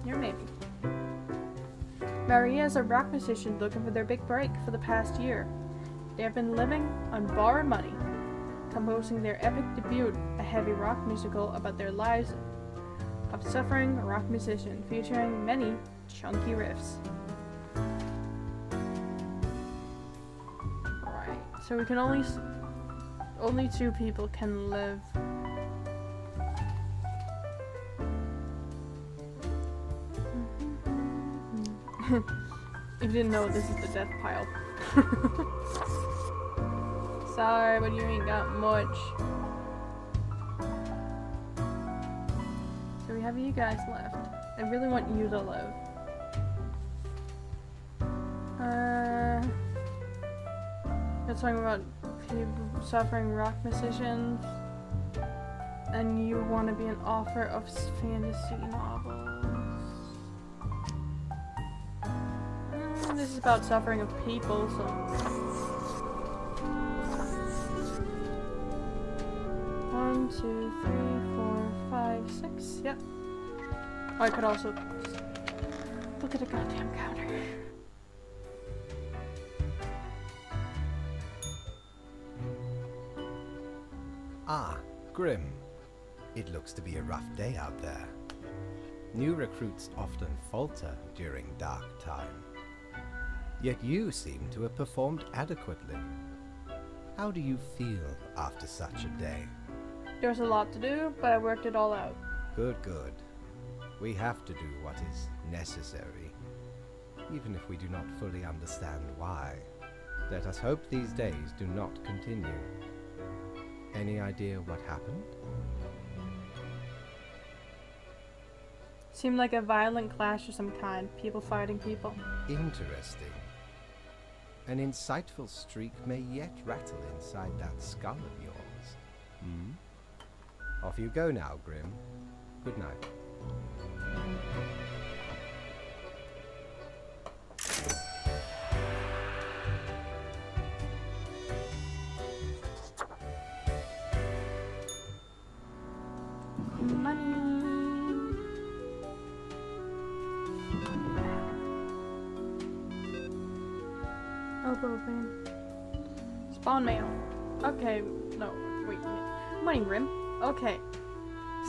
You're maybe. Maria is a rock musician looking for their big break for the past year. They have been living on borrowed money, composing their epic debut, a heavy rock musical about their lives of suffering rock musician, featuring many chunky riffs. Right, so we can only Only 2 people can live. If you didn't know, this is the death pile. Sorry, but you ain't got much. So we have you guys left. I really want you to live. We're talking about people suffering rock musicians, and you want to be an author of fantasy novels. This is about suffering of people, so. 1, 2, 3, 4, 5, 6. Yep. Oh, I could also look at a goddamn counter. Ah, Grim. It looks to be a rough day out there. New recruits often falter during dark time. Yet you seem to have performed adequately. How do you feel after such a day? There's a lot to do, but I worked it all out. Good, good. We have to do what is necessary, even if we do not fully understand why. Let us hope these days do not continue. Any idea what happened? Seemed like a violent clash of some kind. People fighting people. Interesting. An insightful streak may yet rattle inside that skull of yours. Hmm? Off you go now, Grim. Good night. Open. Spawn mail. Okay, no, wait. Money Grim. Okay.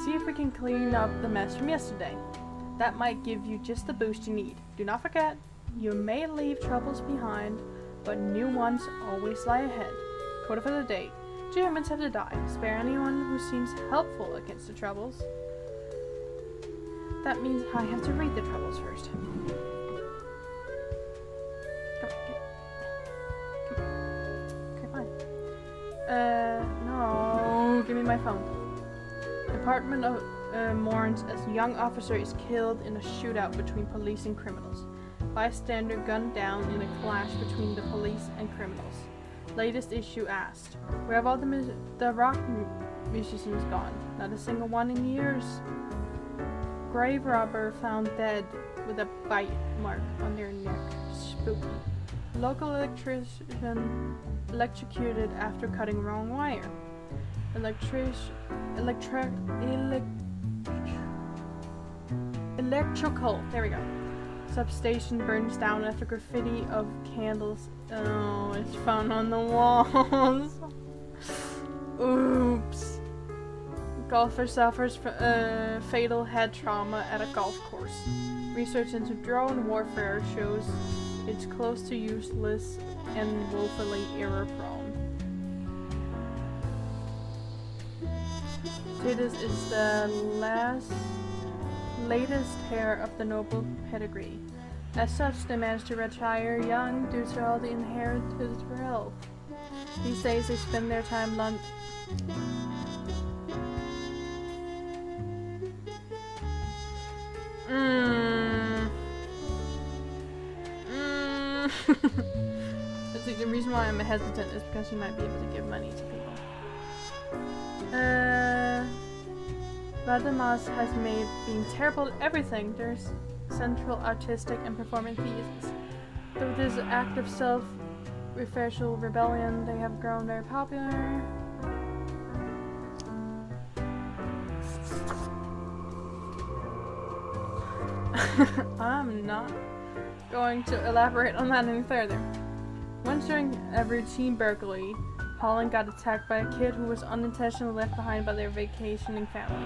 See if we can clean up the mess from yesterday. That might give you just the boost you need. Do not forget, you may leave troubles behind, but new ones always lie ahead. Quote for the day. 2 humans have to die. Spare anyone who seems helpful against the troubles. That means I have to read the troubles first. No, give me my phone. Department of mourns as young officer is killed in a shootout between police and criminals. Bystander gunned down in a clash between the police and criminals. Latest issue asked, where have all the rock musicians gone? Not a single one in years. Grave robber found dead with a bite mark on their neck. Spooky. Local electrician electrocuted after cutting wrong wire. Electrical. There we go. Substation burns down after graffiti of candles. Oh, it's found on the walls. Oops. Golfer suffers fatal head trauma at a golf course. Research into drone warfare shows it's close to useless and woefully error-prone. This is the latest heir of the noble pedigree. As such, they managed to retire young due to all the inherited wealth. These days, they spend their time The reason why I'm hesitant is because you might be able to give money to people. Vadamas has made being terrible at everything. There's central artistic and performance thesis. Through this act of self-referential rebellion, they have grown very popular. I'm not going to elaborate on that any further. Once during a routine burglary, Pollen got attacked by a kid who was unintentionally left behind by their vacationing family.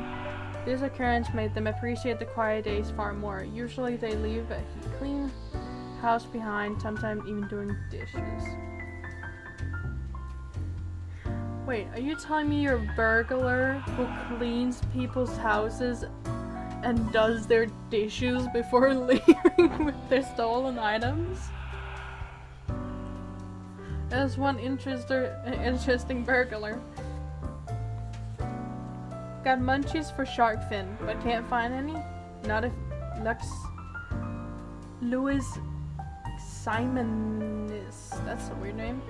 This occurrence made them appreciate the quiet days far more. Usually they leave a clean house behind, sometimes even doing dishes. Wait, are you telling me you're a burglar who cleans people's houses and does their dishes before leaving with their stolen items? That's one interesting burglar. Got munchies for shark fin, but can't find any? Not if Louis Simonis, that's a weird name,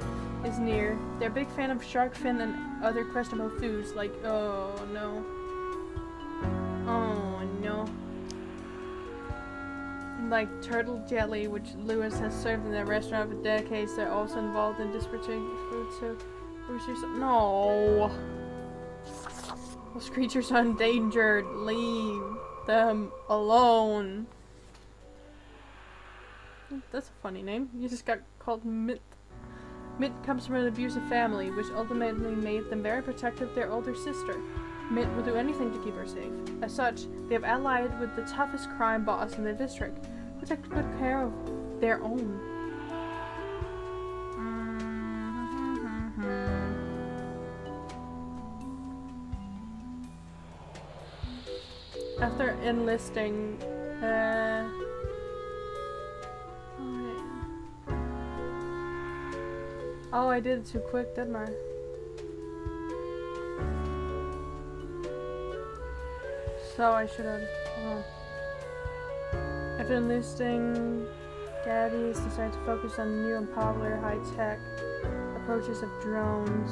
is near. They're a big fan of shark fin and other questionable foods, like, oh no. Oh no. Like turtle jelly, which Lewis has served in their restaurant for decades. They're also involved in distributing food to roosters. No! Those creatures are endangered. Leave them alone. That's a funny name. You just got called Mitt. Mitt comes from an abusive family, which ultimately made them very protective of their older sister. Mitt will do anything to keep her safe. As such, they have allied with the toughest crime boss in their district, who takes good care of their own. After enlisting, oh, I did it too quick, didn't I? So I should have. After enlisting, Gabby has decided to focus on new and popular high-tech approaches of drones.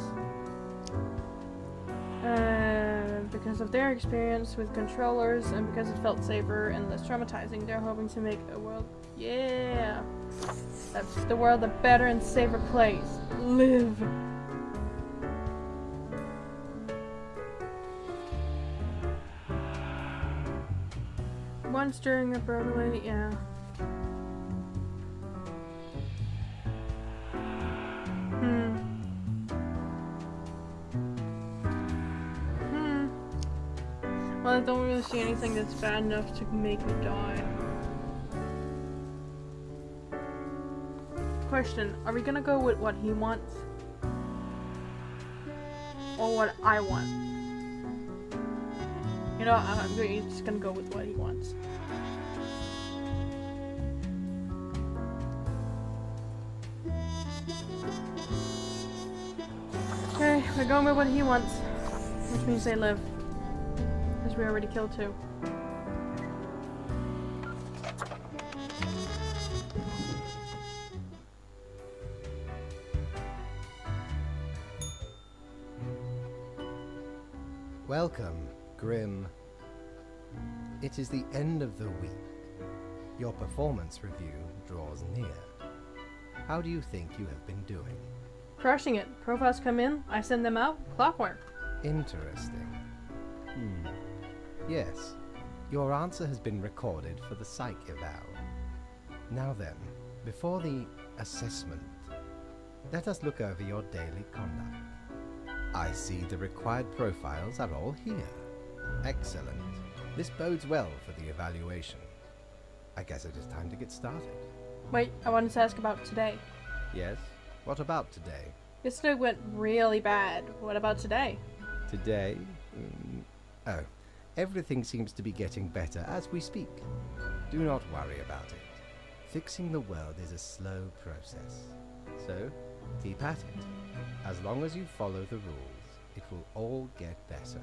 Because of their experience with controllers and because it felt safer and less traumatizing, they're hoping to make a world. Yeah! That's the world a better and safer place. Live! Once during a burglary, yeah. Well, I don't really see anything that's bad enough to make me die. Question, are we gonna go with what he wants? Or what I want? You know, I'm just gonna go with what he wants. Okay, we're going with what he wants. Which means they live. Because we already killed 2. Welcome, Grim. It is the end of the week. Your performance review draws near. How do you think you have been doing? Crushing it. Profiles come in, I send them out. Clockwork. Interesting. Yes, your answer has been recorded for the psych eval. Now then, before the assessment, let us look over your daily conduct. I see the required profiles are all here. Excellent. This bodes well for the evaluation. I guess it is time to get started. Wait, I wanted to ask about today. Yes? What about today? Yesterday went really bad. What about today? Today? Oh, everything seems to be getting better as we speak. Do not worry about it. Fixing the world is a slow process. So, keep at it. As long as you follow the rules, it will all get better.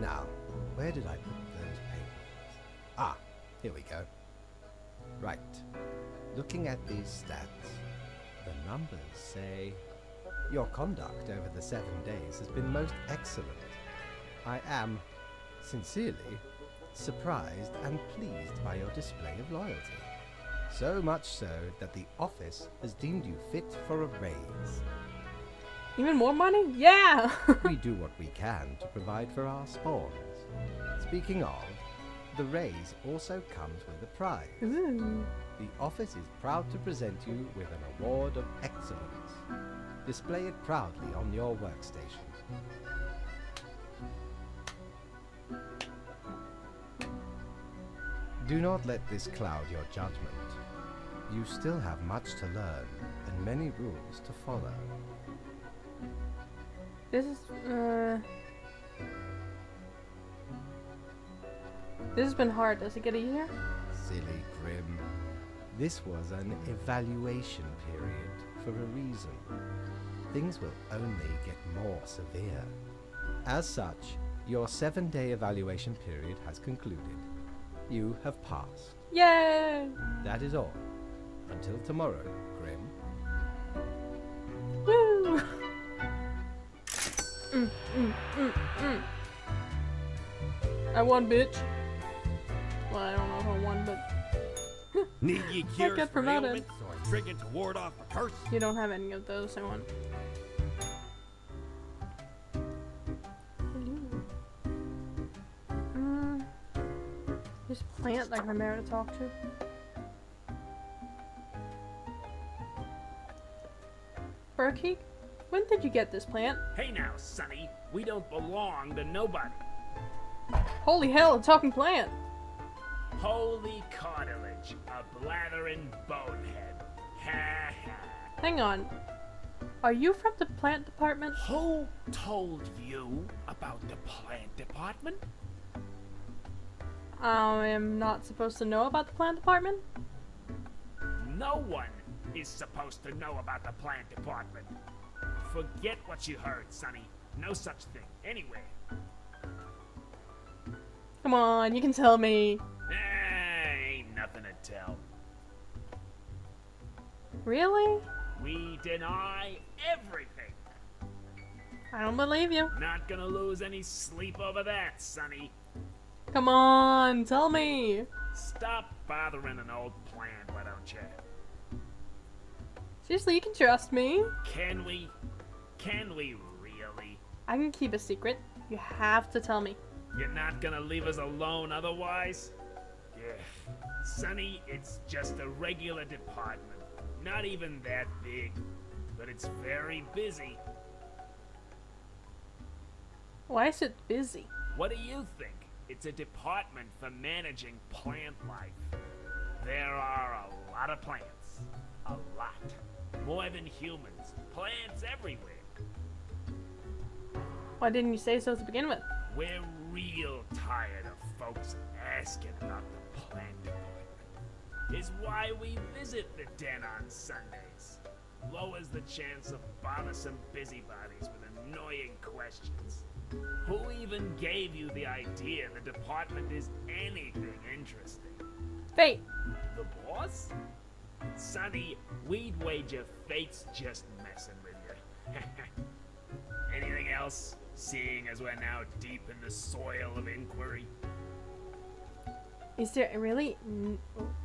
Now, where did I put those papers? Ah, here we go. Right. Looking at these stats, the numbers say your conduct over the 7 days has been most excellent. I am, sincerely, surprised and pleased by your display of loyalty. So much so that the office has deemed you fit for a raise. Even more money? Yeah! We do what we can to provide for our spawns. Speaking of, the raise also comes with a prize. Ooh. The office is proud to present you with an award of excellence. Display it proudly on your workstation. Do not let this cloud your judgment. You still have much to learn and many rules to follow. This is, this has been hard. Does it get easier? Silly Grim. This was an evaluation period for a reason. Things will only get more severe. As such, your 7-day evaluation period has concluded. You have passed. Yay! That is all. Until tomorrow, Grim. Woo! I won, bitch. Well, I don't know if I won, but Need ye cures got for promoted. ailments or trinket to ward off a curse? you don't have any of those. I won. There's a plant like I'm there to talk to. Berkey, when did you get this plant? Hey now, Sonny, we don't belong to nobody. Holy hell, a talking plant! Holy cartilage, a blathering bonehead. Ha ha. Hang on. Are you from the plant department? Who told you about the plant department? I am not supposed to know about the plant department? No one is supposed to know about the plant department. Forget what you heard, Sonny. No such thing. Anyway. Come on, you can tell me. Ain't nothing to tell. Really? We deny everything. I don't believe you. Not gonna lose any sleep over that, Sonny. Come on, tell me. Stop bothering an old plant, why don't you? Seriously, you can trust me. Can we? Can we really? I can keep a secret. You have to tell me. You're not gonna leave us alone otherwise? Yeah. Sonny, it's just a regular department. Not even that big, but it's very busy. Why is it busy? What do you think? It's a department for managing plant life. There are a lot of plants. A lot. More than humans. Plants everywhere. Why didn't you say so to begin with? We're real tired of folks asking about the plant department. Is why we visit the den on Sundays. Lowers the chance of bothersome busybodies with annoying questions. Who even gave you the idea the department is anything interesting? Fate. The boss? Sonny, we'd wager Fate's just messing with you. Anything else? Seeing as we're now deep in the soil of inquiry. Is there really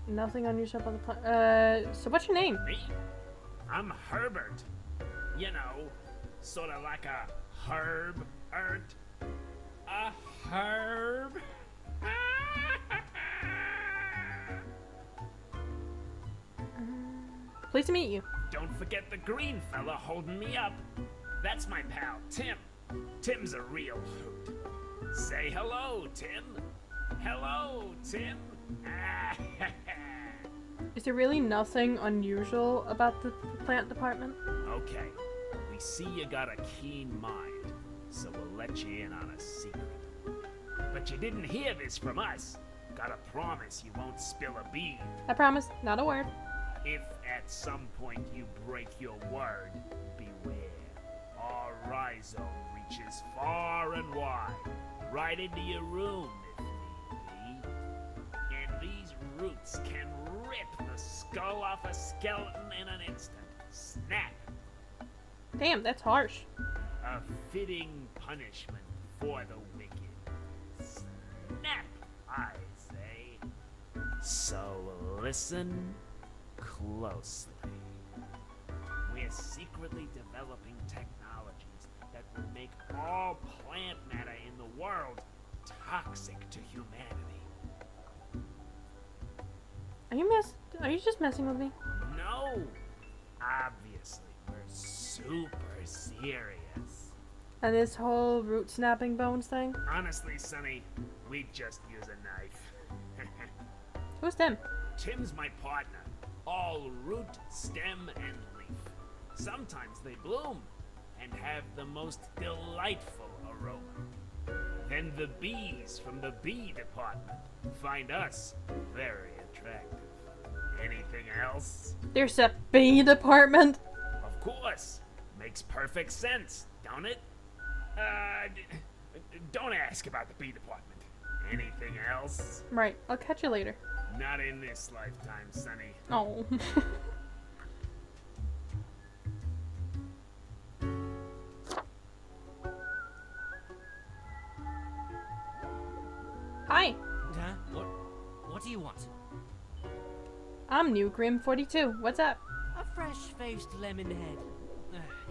nothing unusual about the plant? So what's your name? Me? I'm Herbert. You know, sort of like a herb. A herb? Pleased to meet you. Don't forget the green fella holding me up. That's my pal, Tim. Tim's a real hoot. Say hello, Tim. Hello, Tim. Is there really nothing unusual about the plant department? Okay, we see you got a keen mind, so we'll let you in on a secret. But you didn't hear this from us. Gotta promise you won't spill a bead. I promise, not a word. If at some point you break your word, beware. Our rhizome reaches far and wide, right into your room if need be. And these roots can rip the skull off a skeleton in an instant. Snap! Damn, that's harsh. A fitting punishment for the wicked. Snap, I say. So listen closely. We're secretly developing technologies that will make all plant matter in the world toxic to humanity. Are you just messing with me? No! Obviously, we're super serious. And this whole root snapping bones thing? Honestly, Sonny, we'd just use a knife. Who's them? Tim's my partner. All root, stem, and leaf. Sometimes they bloom. and have the most delightful aroma. Then the bees from the bee department find us very attractive. Anything else? There's a bee department. Of course. Makes perfect sense, don't it? Don't ask about the bee department. Anything else? Right. I'll catch you later. Not in this lifetime, Sonny. Oh. Hi. Huh? What do you want? I'm New Grim 42. What's up? A fresh-faced lemon head.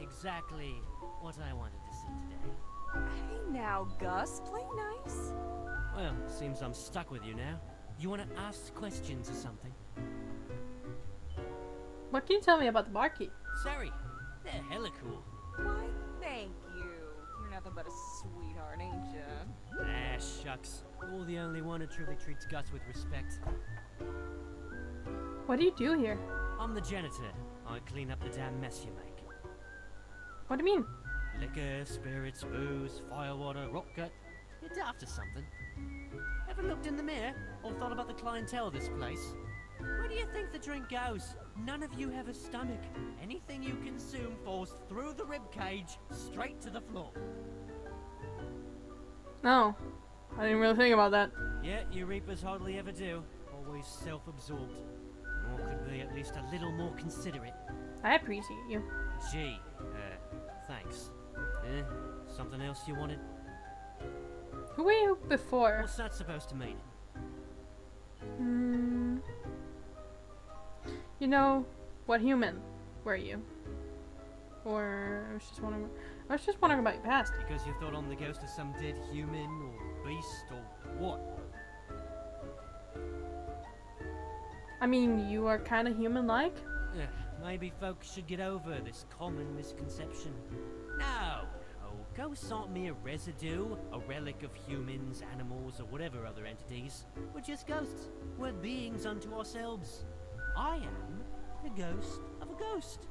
Exactly what I wanted to see today. Hey now, Gus, play nice. Well, seems I'm stuck with you now. You want to ask questions or something? What can you tell me about the barkeep? Sorry, they're hella cool. Why, thank you. You're nothing but a sweetheart, ain't ya? Ah, shucks. You're the only one who truly treats Gus with respect. What do you do here? I'm the janitor. I clean up the damn mess you make. What do you mean? Liquor, spirits, booze, firewater, rock gut. You're after something. Ever looked in the mirror or thought about the clientele of this place? Where do you think the drink goes? None of you have a stomach. Anything you consume falls through the rib cage straight to the floor. No. I didn't really think about that. Yeah, you Reapers hardly ever do. Always self-absorbed. Or could be at least a little more considerate. I appreciate you. Gee, thanks. Something else you wanted? Who were you before? What's that supposed to mean? You know, what human were you? Or I was just wondering about your past. Because you thought I'm the ghost of some dead human or beast or what? I mean, you are kind of human-like. Maybe folks should get over this common misconception. No, ghosts aren't mere residue, a relic of humans, animals, or whatever other entities. We're just ghosts. We're beings unto ourselves. I am the ghost of a ghost.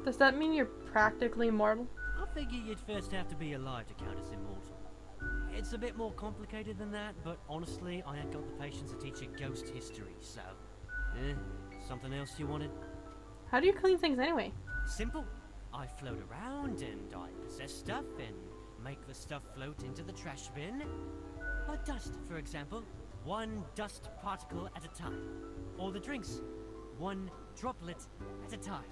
Does that mean you're practically immortal? I figure you'd first have to be alive to count as immortal. It's a bit more complicated than that, but honestly, I ain't got the patience to teach a ghost history, so... something else you wanted? How do you clean things anyway? Simple. I float around and I possess stuff and make the stuff float into the trash bin. Like dust, for example. One dust particle at a time. Or the drinks. One droplet at a time.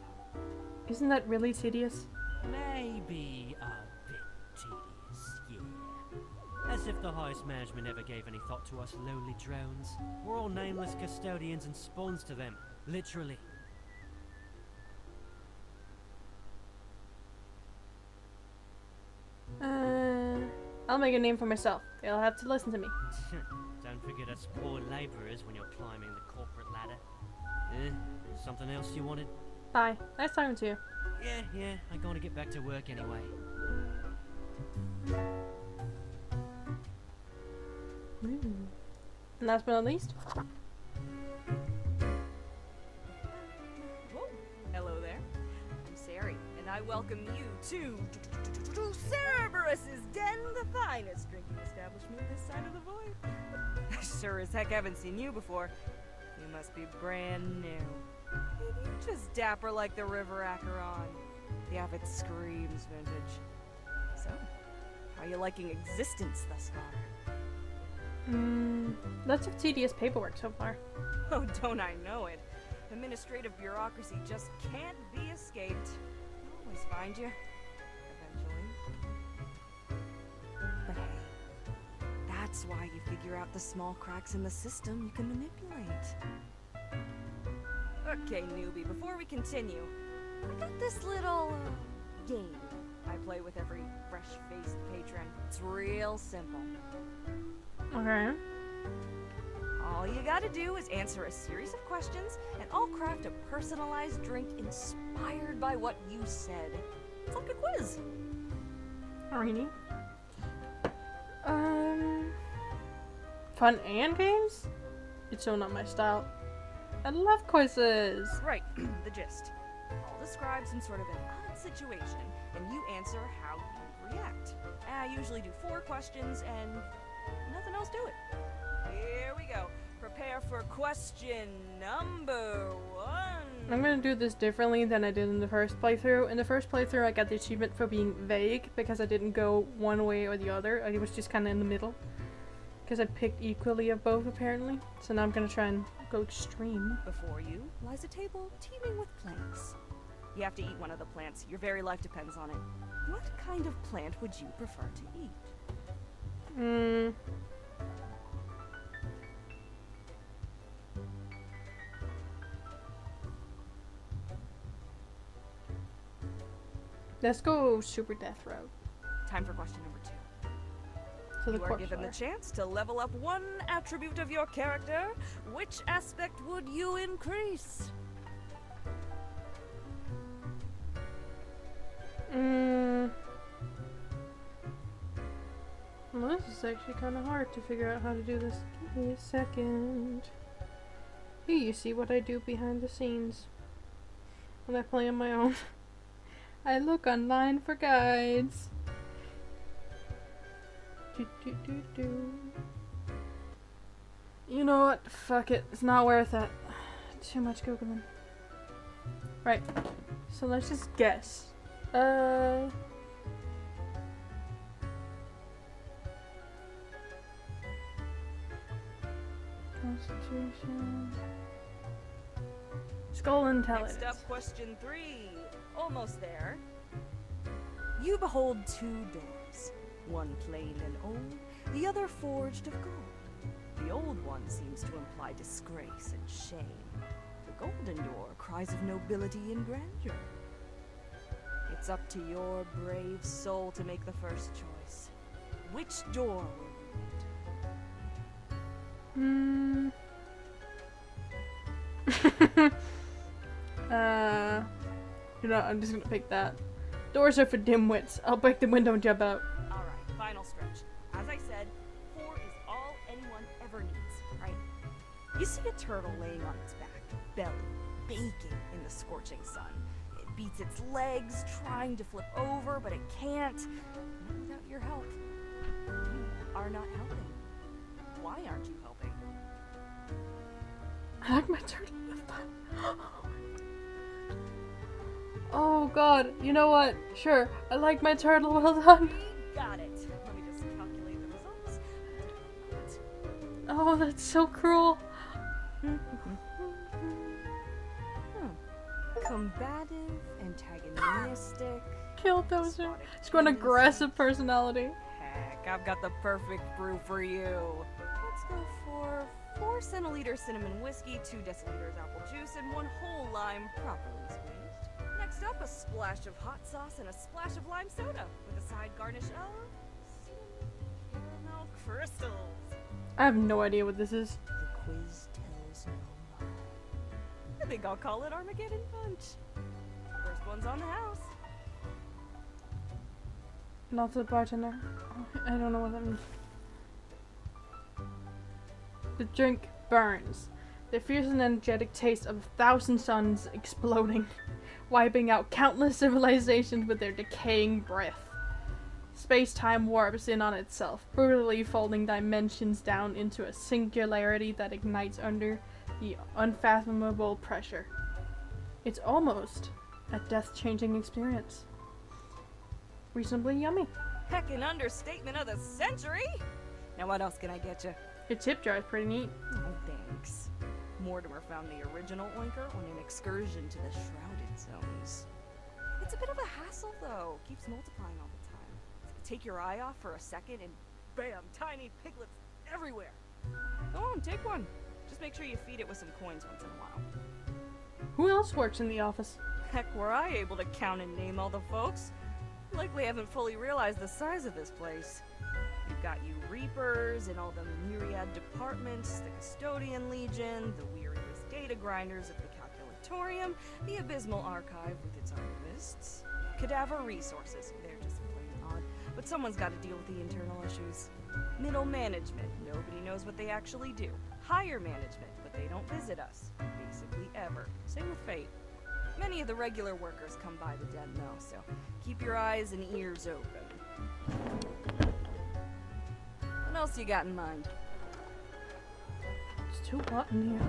Isn't that really tedious? Maybe a bit tedious, yeah. As if the highest management ever gave any thought to us lowly drones. We're all nameless custodians and spawns to them, literally. I'll make a name for myself. They'll have to listen to me. Don't forget us poor laborers when you're climbing the corporate ladder. Something else you wanted? Bye. Nice talking to you. Yeah, I'm gonna get back to work anyway. And last but not least, Whoa. Hello there. I'm Sari, and I welcome you to Cerberus's Den, the finest drinking establishment this side of the void. Sure as heck haven't seen you before. You must be brand new. Maybe you're just dapper like the River Acheron. Yeah, if it screams vintage. So, how are you liking existence thus far? lots of tedious paperwork so far. Oh, don't I know it. Administrative bureaucracy just can't be escaped. They'll always find you. Eventually. But hey, that's why you figure out the small cracks in the system you can manipulate. Okay, newbie, before we continue, I got this little game I play with every fresh-faced patron. It's real simple. Okay. All you gotta do is answer a series of questions, and I'll craft a personalized drink inspired by what you said. It's like a quiz. Alrighty. Fun and games? It's so not my style. I love quizzes. Right, the gist. I'll describe some sort of an odd situation, and you answer how you react. I usually do 4 questions and nothing else to it. Here we go. Prepare for question number 1. I'm gonna do this differently than I did in the first playthrough. In the first playthrough, I got the achievement for being vague because I didn't go one way or the other. I was just kind of in the middle. Because I picked equally of both, apparently. So now I'm gonna try and go extreme. Before you lies a table teeming with plants. You have to eat one of the plants. Your very life depends on it. What kind of plant would you prefer to eat? Let's go super death route. Time for question number 2. So the You are corpse given the fire. chance to level up 1 attribute of your character. Which aspect would you increase? Well, this is actually kind of hard to figure out how to do this. Give me a second. Here you see what I do behind the scenes when I play on my own. I look online for guides. You know what? Fuck it. It's not worth it. Too much Googling. Right. So let's just guess. Constitution. Skull intelligence. Next up, question 3. Almost there. You behold 2 doors. One plain and old, the other forged of gold. The old one seems to imply disgrace and shame. The golden door cries of nobility and grandeur. It's up to your brave soul to make the first choice. Which door will you You know, I'm just gonna pick that. Doors are for dimwits. I'll break the window and jump out. Alright, final stretch. As I said, 4 is all anyone ever needs, right? You see a turtle laying on its back, belly baking in the scorching sun. It beats its legs, trying to flip over, but it can't. Not without your help. You are not helping. Why aren't you helping? I like my turtle with that. Oh god, you know what? Sure, I like my turtle, well done. We got it. Let me just calculate the results. Oh, that's so cruel. Combative, antagonistic. Killed those. She's got an aggressive personality. Heck, I've got the perfect brew for you. Let's go for 4 centiliter cinnamon whiskey, 2 deciliters apple juice, and 1 whole lime properly squeezed. Next up, a splash of hot sauce and a splash of lime soda, with a side garnish of cinnamon caramel crystals. I have no idea what this is. The quiz tells no lie. I think I'll call it Armageddon Punch. First one's on the house. Not to the bartender. I don't know what that means. The drink burns. The fierce and energetic taste of 1,000 suns exploding, wiping out countless civilizations with their decaying breath. Space-time warps in on itself, brutally folding dimensions down into a singularity that ignites under the unfathomable pressure. It's almost a death-changing experience. Reasonably yummy. Heck, an understatement of the century! Now what else can I get you? Your tip jar is pretty neat. Oh, thanks. Mortimer found the original oinker on an excursion to the Shrouded Zones. It's a bit of a hassle, though. Keeps multiplying all the time. Take your eye off for a second and bam, tiny piglets everywhere. Go on, take one. Just make sure you feed it with some coins once in a while. Who else works in the office? Heck, were I able to count and name all the folks? Likely haven't fully realized the size of this place. You've got you Reapers and all the myriad departments, the Custodian Legion, the weariless data grinders of the Calculatorium, the Abysmal Archive with its archivists, Cadaver Resources, they're just plain odd, but someone's got to deal with the internal issues. Middle management, nobody knows what they actually do. Higher management, but they don't visit us, basically ever. Same with Fate. Many of the regular workers come by the den, though, so keep your eyes and ears open. What else you got in mind? It's too hot in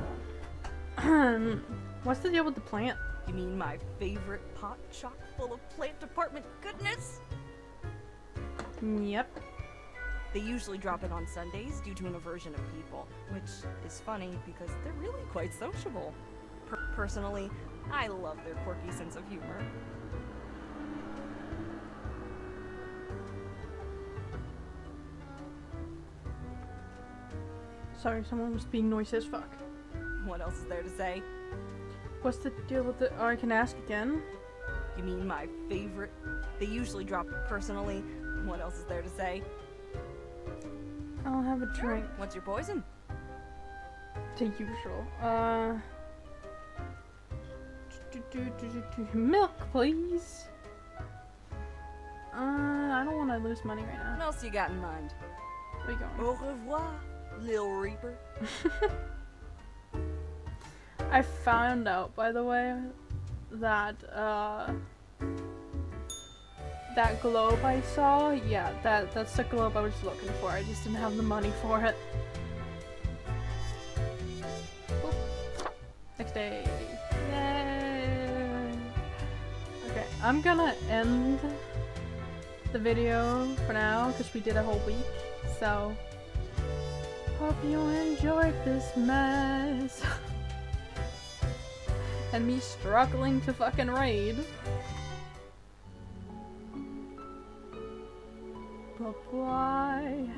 here. What's the deal with the plant? You mean my favorite pot chock full of plant department goodness? Yep. They usually drop in on Sundays due to an aversion of people, which is funny because they're really quite sociable. Personally, I love their quirky sense of humor. Sorry, someone was being noisy as fuck. What else is there to say? What's the deal with the... Oh, I can ask again. You mean my favorite? They usually drop personally. What else is there to say? I'll have a drink. What's your poison? The usual. Milk, please. I don't want to lose money right What now. else you got in mind? Where you going? Au revoir, Lil Reaper. I found out, by the way, that that globe I saw, yeah, that's the globe I was looking for. I just didn't have the money for it. Oop. Next day. Yay! Okay, I'm gonna end the video for now because we did a whole week. So, hope you enjoyed this mess. And me struggling to fucking raid. Bye-bye.